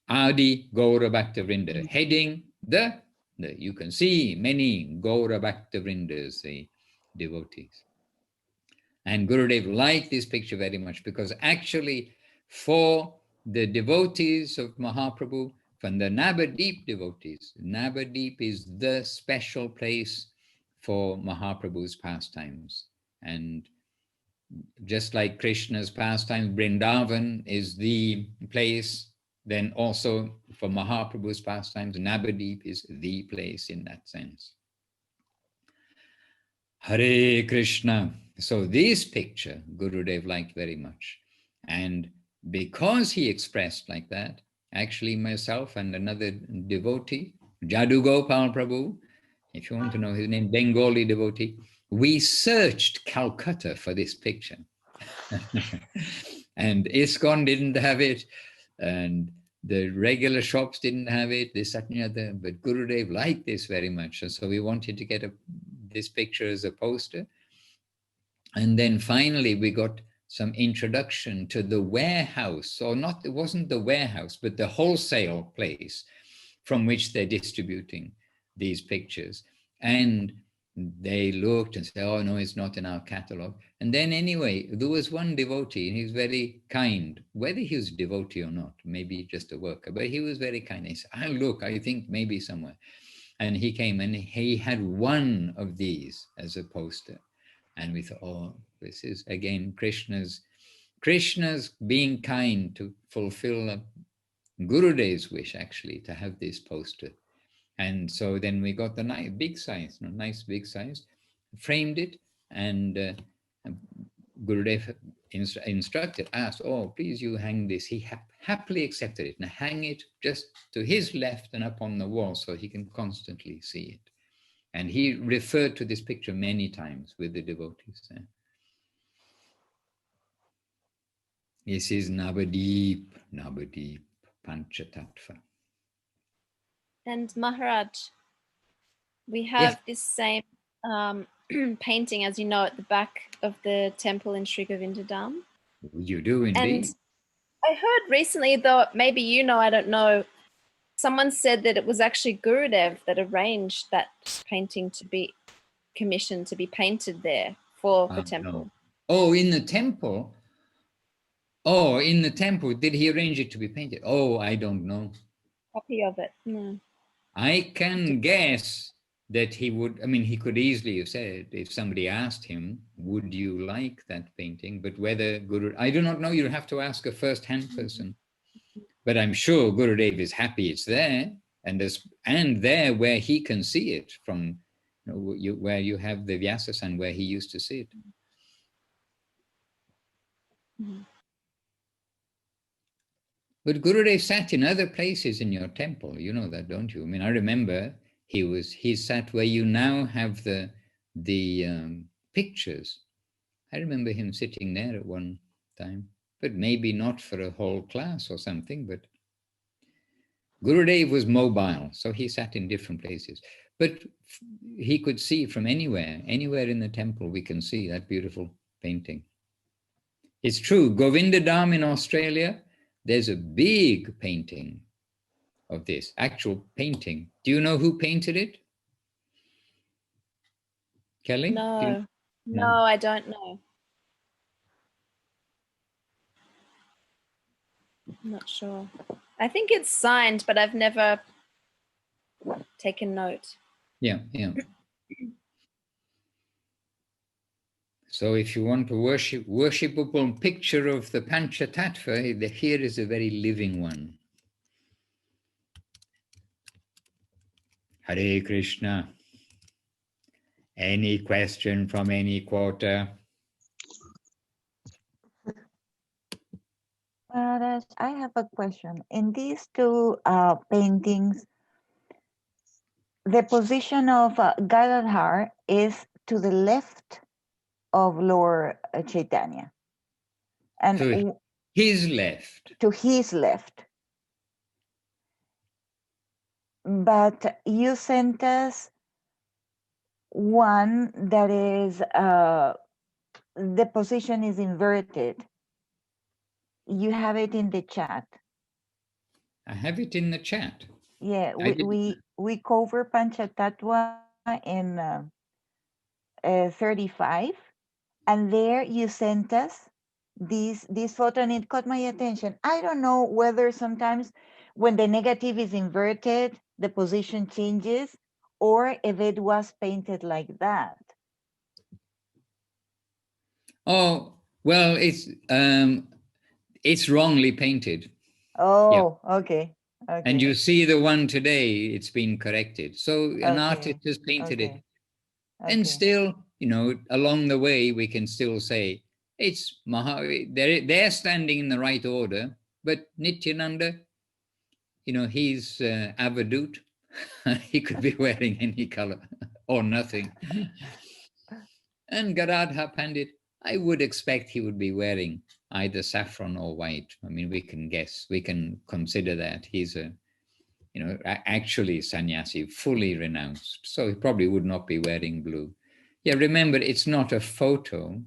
Adi Gaura Bhaktavrinda, heading you can see many Gaura Bhaktavrindas, the devotees. And Gurudev liked this picture very much because actually for the devotees of Mahaprabhu, from the Navadip devotees, Navadip is the special place for Mahaprabhu's pastimes. And just like Krishna's pastime, Vrindavan is the place, then also for Mahaprabhu's pastimes, Navadip is the place in that sense. Hare Krishna. So this picture Gurudev liked very much. And because he expressed like that, actually myself and another devotee, Jadu Gopal Prabhu, if you want to know his name, Bengali devotee, we searched Calcutta for this picture. And ISKCON didn't have it, and the regular shops didn't have it, this, that, and the other, but Gurudev liked this very much. And so we wanted to get this picture as a poster. And then finally we got some introduction to the warehouse, or not, it wasn't the warehouse, but the wholesale place from which they're distributing these pictures. And they looked and said, oh no, it's not in our catalog. And then anyway, there was one devotee, and he was very kind, whether he was a devotee or not, maybe just a worker, but he was very kind. He said, oh, look, I think maybe somewhere. And he came and he had one of these as a poster. And we thought, oh, this is again Krishna's being kind to fulfill Gurudev's wish, actually, to have this poster. And so then we got the nice big size, big size, framed it, and Gurudev instructed, asked, oh, please you hang this. He happily accepted it, and hang it just to his left and up on the wall so he can constantly see it. And he referred to this picture many times with the devotees. This is Navadip, Pancha Tattva. And Maharaj, we have this same painting, as you know, at the back of the temple in Sri Govindadam. You do indeed. And I heard recently, though maybe you know, I don't know, someone said that it was actually Gurudev that arranged that painting to be commissioned to be painted there for the temple. No. Oh, in the temple? Oh, in the temple, did he arrange it to be painted? Oh, I don't know. Copy of it, no. I can guess that he would, I mean, he could easily have said, if somebody asked him, would you like that painting? But whether Guru, I do not know, you have to ask a first-hand person. But I'm sure Gurudev is happy it's there, and there where he can see it from, where you have the Vyasasan, where he used to see it. Mm-hmm. But Gurudev sat in other places in your temple. You know that, don't you? I mean, I remember he sat where you now have the pictures. I remember him sitting there at one time, but maybe not for a whole class or something. But Gurudev was mobile, so he sat in different places. But he could see from anywhere in the temple, we can see that beautiful painting. It's true, Govindadam in Australia, there's a big painting of this, actual painting. Do you know who painted it? Kelly? No, no, I don't know. I'm not sure. I think it's signed, but I've never taken note. Yeah. So if you want a worshipable picture of the Pancha Tattva, here is a very living one. Hare Krishna. Any question from any quarter? Maharaj, I have a question. In these two paintings, the position of Gadadhar is to the left of Lord Chaitanya. And to his left. To his left. But you sent us one that is, the position is inverted. You have it in the chat. I have it in the chat. Yeah, we cover Pancha Tattva in 35, and there you sent us this photo, and it caught my attention. I don't know whether sometimes when the negative is inverted, the position changes, or if it was painted like that. Oh, well, it's wrongly painted. Oh, okay. And Okay. you see the one today, it's been corrected. So an artist Okay. has painted it. Okay. And Okay. still, you know, along the way, we can still say it's they're standing in the right order, but Nityananda, you know, he's Avadut. He could be wearing any color or nothing. And Gadadhar Pandit, I would expect he would be wearing either saffron or white. I mean, we can guess, we can consider that he's a, you know, actually sannyasi, fully renounced. So he probably would not be wearing blue. Yeah, remember, it's not a photo.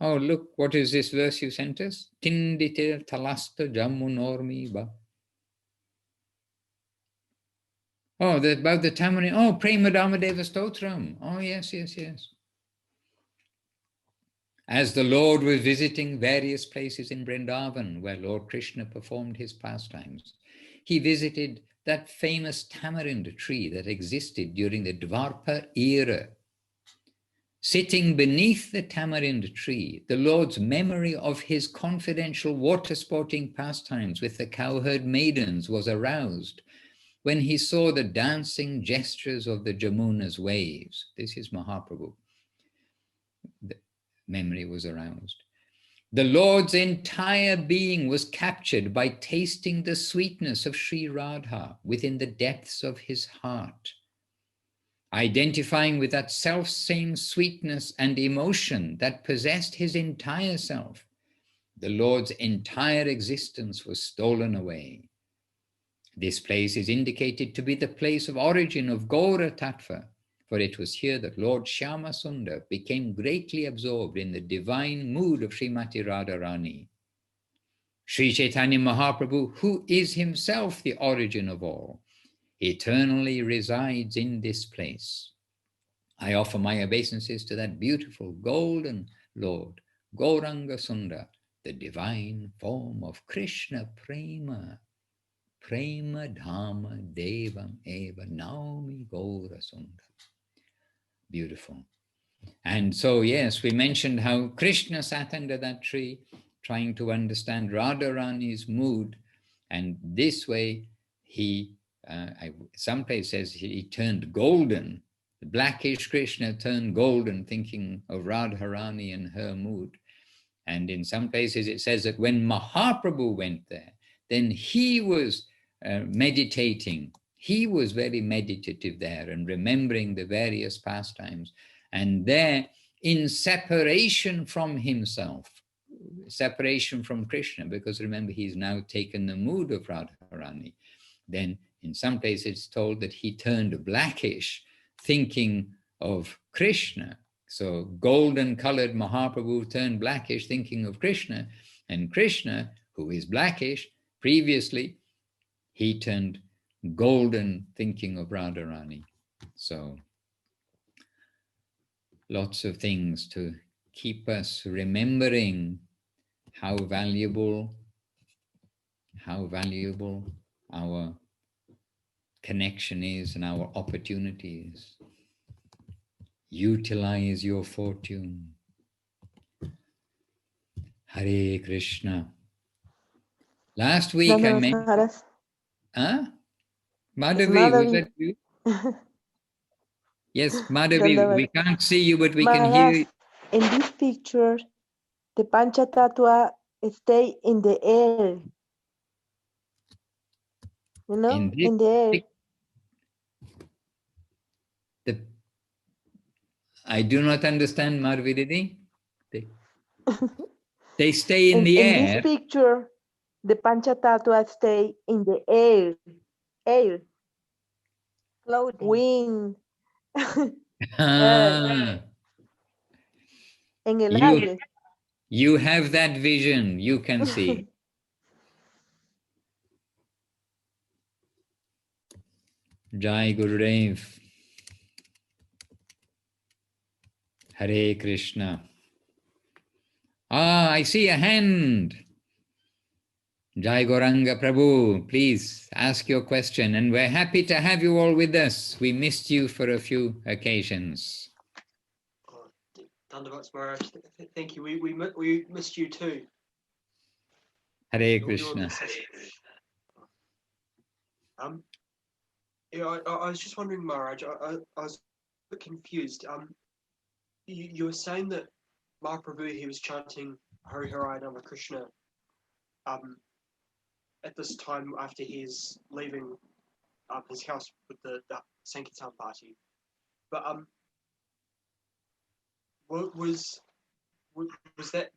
Oh, look, what is this verse you sent us? Tindite talasta jamunormi ba. Oh, about the tamarind. Oh, Premadama Deva Stotram. Oh, yes, yes, yes. As the Lord was visiting various places in Vrindavan where Lord Krishna performed his pastimes, he visited that famous tamarind tree that existed during the Dwarpa era. Sitting beneath the tamarind tree, the Lord's memory of his confidential water sporting pastimes with the cowherd maidens was aroused when he saw the dancing gestures of the Jamuna's waves. This is Mahaprabhu. The memory was aroused. The Lord's entire being was captured by tasting the sweetness of Sri Radha within the depths of his heart. Identifying with that self-same sweetness and emotion that possessed his entire self, the Lord's entire existence was stolen away. This place is indicated to be the place of origin of Gaura Tattva, for it was here that Lord Shyama Sundar became greatly absorbed in the divine mood of Srimati Radharani. Sri Chaitanya Mahaprabhu, who is himself the origin of all, eternally resides in this place. I offer my obeisances to that beautiful golden Lord, Gauranga Sundar, the divine form of Krishna Prema. Prema Dhamma Devam Eva Naumi Gaura Sundar. Beautiful. And so, yes, we mentioned how Krishna sat under that tree trying to understand Radharani's mood. And this way, he, someplace says he turned golden. The blackish Krishna turned golden, thinking of Radharani and her mood. And in some places, it says that when Mahaprabhu went there, then he was meditating. He was very meditative there and remembering the various pastimes. And there, in separation from himself, separation from Krishna, because remember, he's now taken the mood of Radharani. Then in some places, it's told that he turned blackish, thinking of Krishna. So golden colored Mahaprabhu turned blackish, thinking of Krishna. And Krishna, who is blackish, previously, he turned golden, thinking of Radharani. So lots of things to keep us remembering how valuable our connection is and our opportunities. Utilize your fortune. Hare Krishna. Last week I mentioned... Huh? Madhavi, was that you? Yes, Madhavi, we can't see you, but we can hear you. In this picture, the Pancha Tattva stay in the air. You know, in the air. I do not understand, Madhavi. They stay in the air. In this picture, the Pancha Tattva stay in the air. Air. Floating. Wind. En el aire. You have that vision, you can see. Jai Gurudev. Hare Krishna. I see a hand. Jai Gauranga Prabhu, please ask your question. And we're happy to have you all with us. We missed you for a few occasions. Dandavats Maharaj. Thank you. We missed you too. Hare Your Krishna. message. Yeah, I was just wondering, Maharaj. I was a bit confused. You were saying that Mahaprabhu, he was chanting Hari Hari Ramakrishna at this time after he's leaving his house with the Sankirtan party. But was that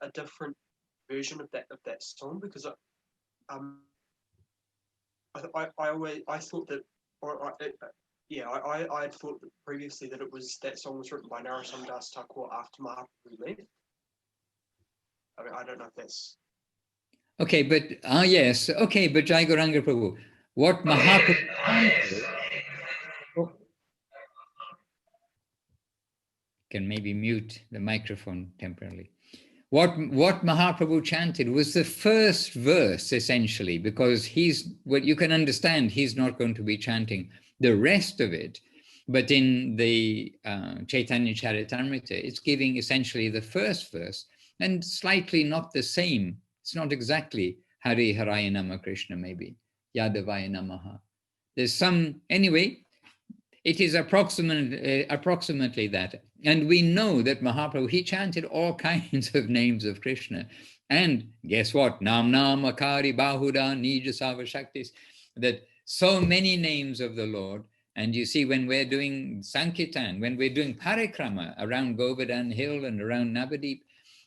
a different version of that song? Because I thought that, I had thought that previously that that song was written by Narottam Das Thakur after Mahaprabhu left. I mean, I don't know if that's Okay, but yes, okay, but Jai Gauranga Prabhu, what Mahaprabhu can maybe mute the microphone temporarily. What Mahaprabhu chanted was the first verse, essentially, because what you can understand, he's not going to be chanting the rest of it. But in the Chaitanya Charitamrita, it's giving essentially the first verse and slightly not the same. It's not exactly Hari Haraya Nama Krishna, maybe Yadavaya Namaha. There's some, anyway, it is approximately that. And we know that Mahaprabhu, he chanted all kinds of names of Krishna. And guess what? Nam Nam Akari Bahuda Nija Sava Shaktis. That so many names of the Lord. And you see, when we're doing Sankirtan, when we're doing Parikrama around Govardhan Hill and around Navadip,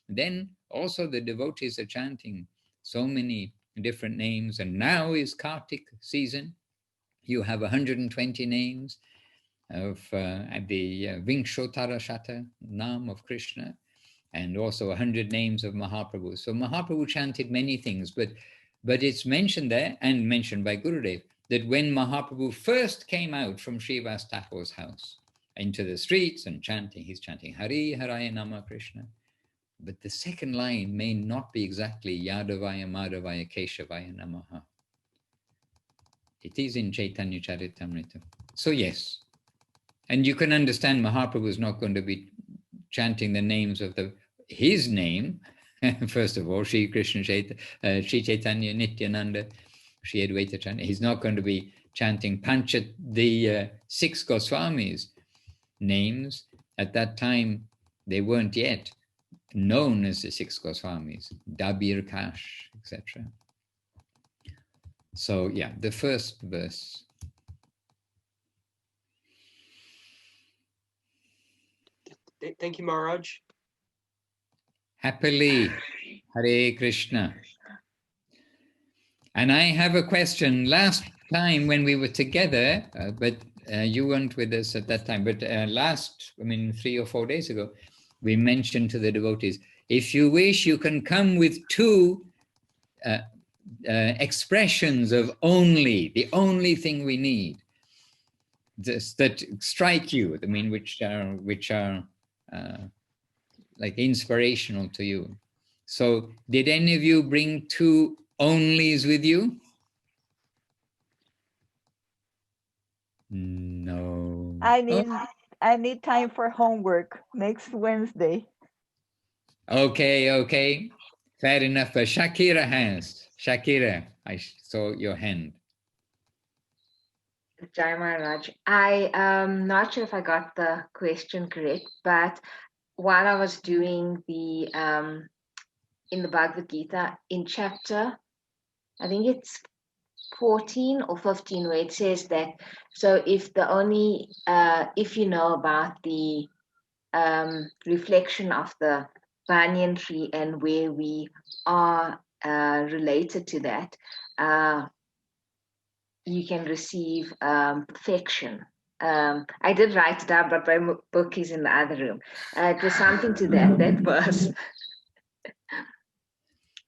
then also the devotees are chanting so many different names. And now is Kartik season. You have 120 names of the Vinkshottara Shata, Nam of Krishna, and also 100 names of Mahaprabhu. So Mahaprabhu chanted many things, but it's mentioned there and mentioned by Gurudev that when Mahaprabhu first came out from Srivas Thakur's house into the streets and chanting, he's chanting Hari Haraya Nama Krishna. But the second line may not be exactly Yadavaya Madhavaya Keshavaya Namaha. It is in Chaitanya Charitamrita. So yes. And you can understand Mahaprabhu is not going to be chanting the names of his name. First of all, Sri Krishna, Sri Chaitanya, Nityananda, Sri Advaita Chaitanya. He's not going to be chanting Pancha, the 6 Goswamis' names. At that time, they weren't yet known as the 6 Goswamis, Dabir Kash, etc. So yeah, the first verse. Thank you, Maharaj. Happily, Hare Krishna. And I have a question. Last time when we were together, but you weren't with us at that time, but 3 or 4 days ago, we mentioned to the devotees, if you wish, you can come with 2 expressions of only, the only thing we need, that strike you, I mean, which are like inspirational to you. So did any of you bring 2 onlys with you? No. I need time for homework next Wednesday. Okay. Fair enough. But Shakira has. Shakira, I saw your hand. Jai Maharaj. I am not sure if I got the question correct, but while I was doing the in the Bhagavad Gita, in chapter, I think it's 14 or 15, where it says that, so if you know about the reflection of the banyan tree and where we are related to that, you can receive perfection. I did write it down, but my book is in the other room. It was something to that verse.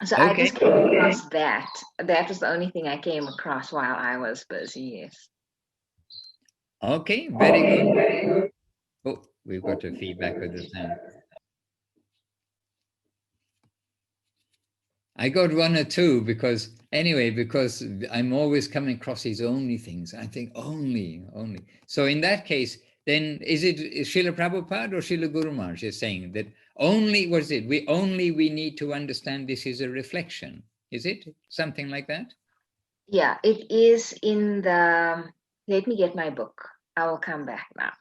So I just came across that. That was the only thing I came across while I was busy, yes. Okay, very good. Oh, we've got a feedback with the sound. I got 1 or 2 because I'm always coming across these only things. I think only. So in that case, then is it Srila Prabhupada or Srila Guru Maharaj is saying that only, what is it? We need to understand this is a reflection. Is it something like that? Yeah, it is in the, let me get my book. I will come back now.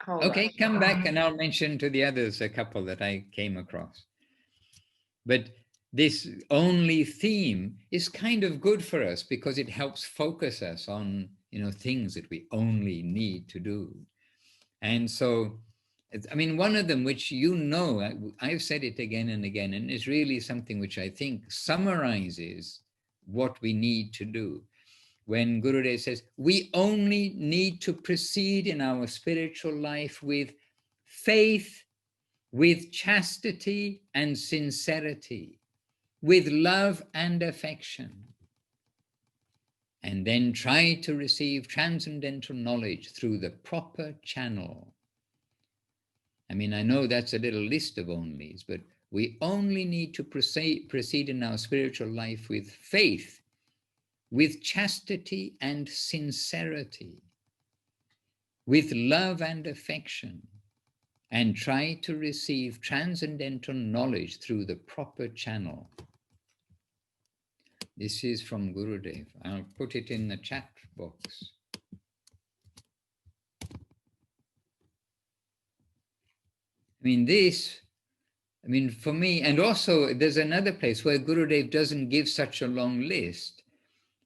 Hold on. Okay, come back and I'll mention to the others a couple that I came across. But this only theme is kind of good for us because it helps focus us on, things that we only need to do. And so, I mean, one of them, which I've said it again and again, and it's really something which I think summarizes what we need to do. When Gurudev says, we only need to proceed in our spiritual life with faith, with chastity and sincerity, with love and affection, and then try to receive transcendental knowledge through the proper channel. I mean, I know that's a little list of onlys, but we only need to proceed in our spiritual life with faith, with chastity and sincerity, with love and affection, and try to receive transcendental knowledge through the proper channel. This is from Gurudev. I'll put it in the chat box. For me, and also there's another place where Gurudev doesn't give such a long list,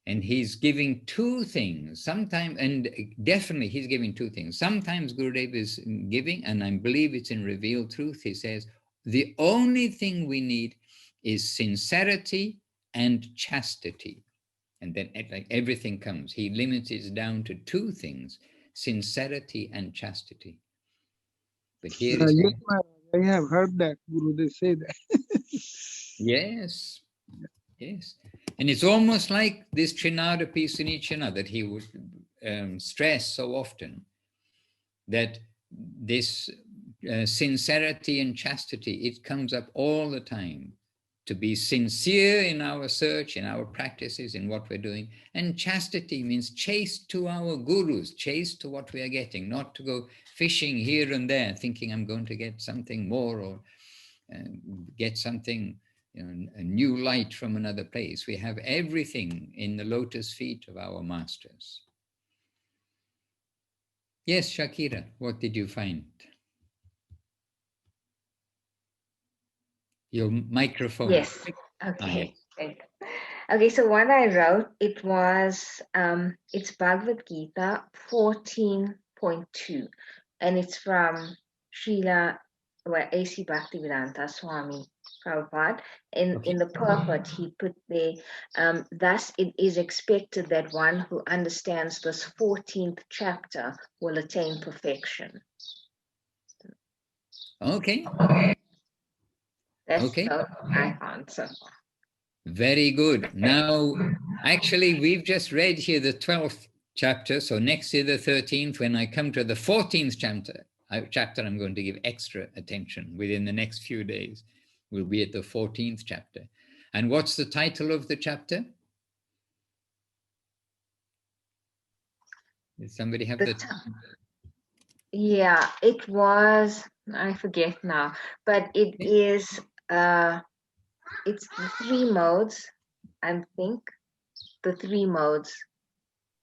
and he's giving two things. Sometimes, and definitely he's giving two things. Sometimes Gurudev is giving, and I believe it's in Revealed Truth, he says, the only thing we need is sincerity and chastity. And then like everything comes. He limits it down to two things, sincerity and chastity. But here is Yes, I have heard that Gurudev say that. Yes, yes. And it's almost like this Trinada Pisanichana that he would stress so often, that this sincerity and chastity, it comes up all the time. To be sincere in our search, in our practices, in what we're doing. And chastity means chaste to our gurus, chaste to what we are getting, not to go fishing here and there, thinking I'm going to get something more or get something, a new light from another place. We have everything in the lotus feet of our masters. Yes, Shakira, what did you find? Your microphone. Yes. Okay. Okay, so what I wrote, it was, it's Bhagavad Gita 14.2, and it's from Srila A.C. Bhaktivedanta Swami Prabhupada. In the purport, he put there, thus it is expected that one who understands this 14th chapter will attain perfection. Okay. That's my answer. Very good. Now, actually, we've just read here the 12th chapter. So next year, the 13th, when I come to the 14th chapter, I'm going to give extra attention within the next few days. We'll be at the 14th chapter. And what's the title of the chapter? Does somebody have the title? Yeah, it was, I forget now, but it is, it's the three modes, I think, the three modes.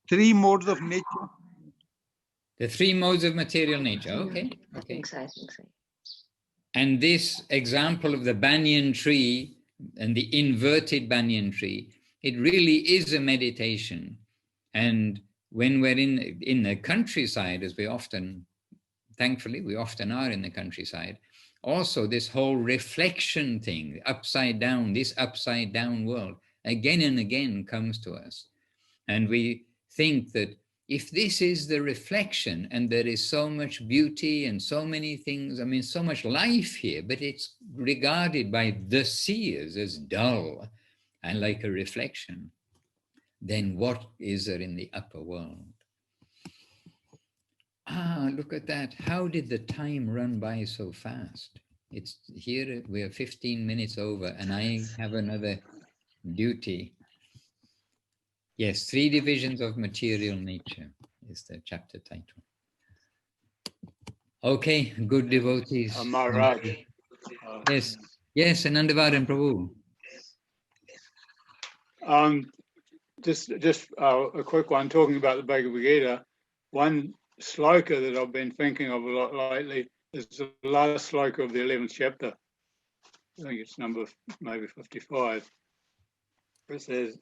Three modes of nature. The three modes of material nature, okay. I think so. And this example of the banyan tree and the inverted banyan tree, it really is a meditation. And when we're in the countryside, as we often, thankfully, we often are in the countryside, also this whole reflection thing, upside down, this upside down world, again and again comes to us. And we think that if this is the reflection and there is so much beauty and so many things, I mean, so much life here, but it's regarded by the seers as dull and like a reflection, then what is there in the upper world? Ah, look at that. How did the time run by so fast? It's here, we're 15 minutes over and I have another duty. Yes, 3 divisions of material nature is the chapter title. Okay, good devotees. Maharaj. Yes, yes, Anandavadan Prabhu. Just a quick one, talking about the Bhagavad Gita. One sloka that I've been thinking of a lot lately is the last sloka of the 11th chapter. I think it's number maybe 55. It says,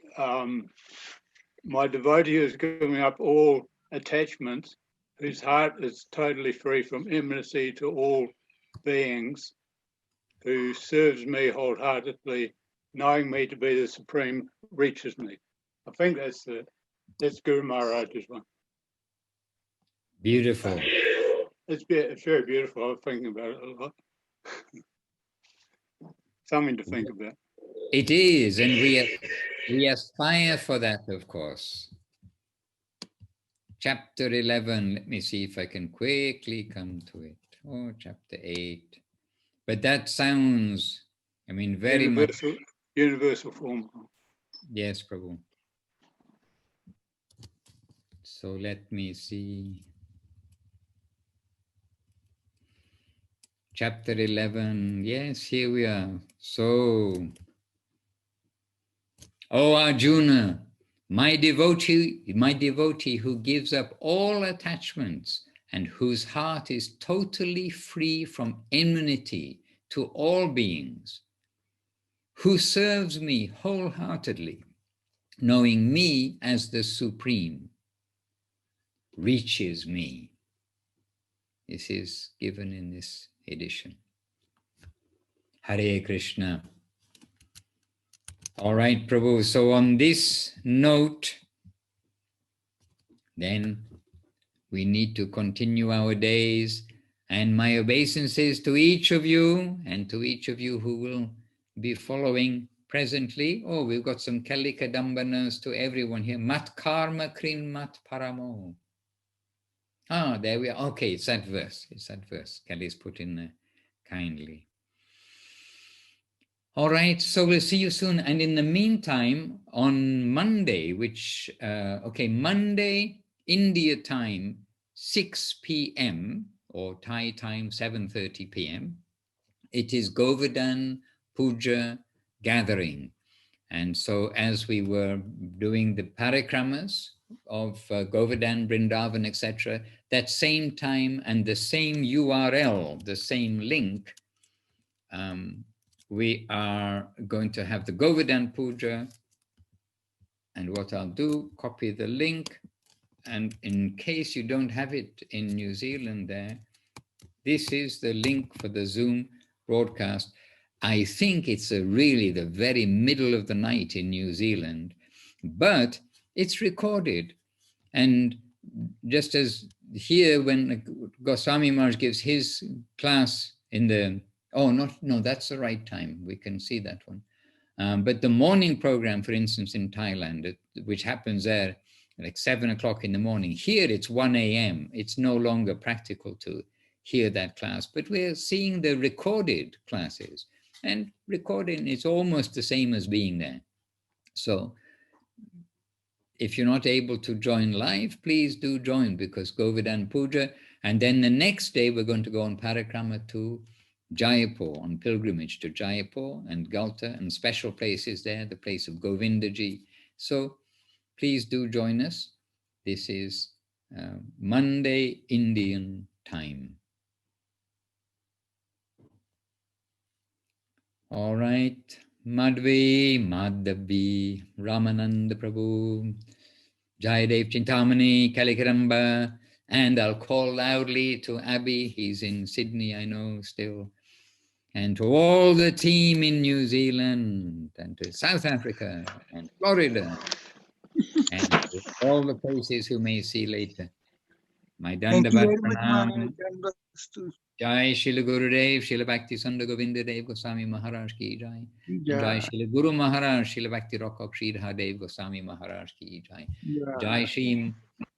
my devotee is giving up all attachments, whose heart is totally free from enmity to all beings, who serves me wholeheartedly, knowing me to be the supreme, reaches me. I think that's Guru Maharaj's one. Beautiful. It's very beautiful. I was thinking about it a lot. Something to think about. It is, and we aspire for that, of course. Chapter 11, let me see if I can quickly come to it. Oh, chapter 8. But that sounds, I mean, very much. Universal form. Yes, Prabhu. So let me see. Chapter 11. Yes, here we are. So, oh Arjuna, my devotee who gives up all attachments and whose heart is totally free from enmity to all beings, who serves me wholeheartedly, knowing me as the Supreme, reaches me. This is given in this edition. Hare Krishna. All right, Prabhu. So on this note, then we need to continue our days, and my obeisances to each of you and to each of you who will be following presently. Oh, we've got some Kalika Dambanas to everyone here. Mat karma krin mat paramo. Ah, there we are. Okay, it's that verse. It's that verse. Kelly's put in there kindly. All right, so we'll see you soon. And in the meantime, on Monday, Monday, India time, 6 p.m. or Thai time, 7:30 p.m. It is Govardhan Puja gathering. And so as we were doing the parikramas of Govardhan, Vrindavan, etc., that same time and the same URL, the same link, we are going to have the Govardhan Puja. And what I'll do, copy the link. And in case you don't have it in New Zealand there, this is the link for the Zoom broadcast. I think it's really the very middle of the night in New Zealand, but it's recorded. And just as here, when Goswami Maharaj gives his class in the, no, that's the right time. We can see that one. But the morning program, for instance, in Thailand, which happens there like 7 o'clock in the morning, here it's 1 a.m. It's no longer practical to hear that class, but we're seeing the recorded classes, and recording is almost the same as being there. So if you're not able to join live, please do join, because Govardhan Puja, and then the next day we're going to go on parikrama to Jaipur, on pilgrimage to Jaipur and Galta, and special places there, the place of Govindaji. So please do join us. This is Monday Indian time. All right, Madhavi, Ramananda Prabhu, Jayadev Chintamani, Kalikaramba, and I'll call loudly to Abby. He's in Sydney, I know, still. And to all the team in New Zealand, and to South Africa, and Florida, and to all the places who may see later. My Dandavat Pranam. Jai Shila Gurudev, Shila Bhakti Sunda Govinda Dev Goswami Maharaj ki Jai. Jai Shila Guru Maharaj, Shila Bhakti Rockok Sridhar Dev Goswami Maharaj ki Jai. Jai Shri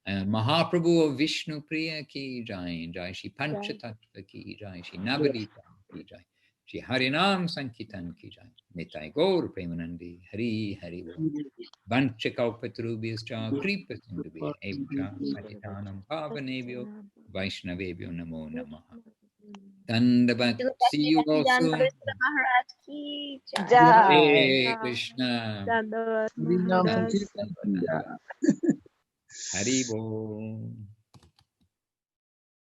Mahaprabhu of Vishnu Priya ki Jai. Jai Shri Pancha Tattva ki Jai. Shri Navadita ki Jai. Shri Harinam Sankirtan ki jai. Nitai Gaur Premanandi. Hari Hari Bol. Vancha Kalpatarubhyascha Kripa Sindhubhya Evcha Patitanam Pavanebhyo Vaishnavebhyo Namo Namaha. Dandavat. See you all soon. Maharaj ki jai. Jai. Hare Krishna. Dandavat Harinam Maharaj. Sankirtan ki jai. Hari Bol.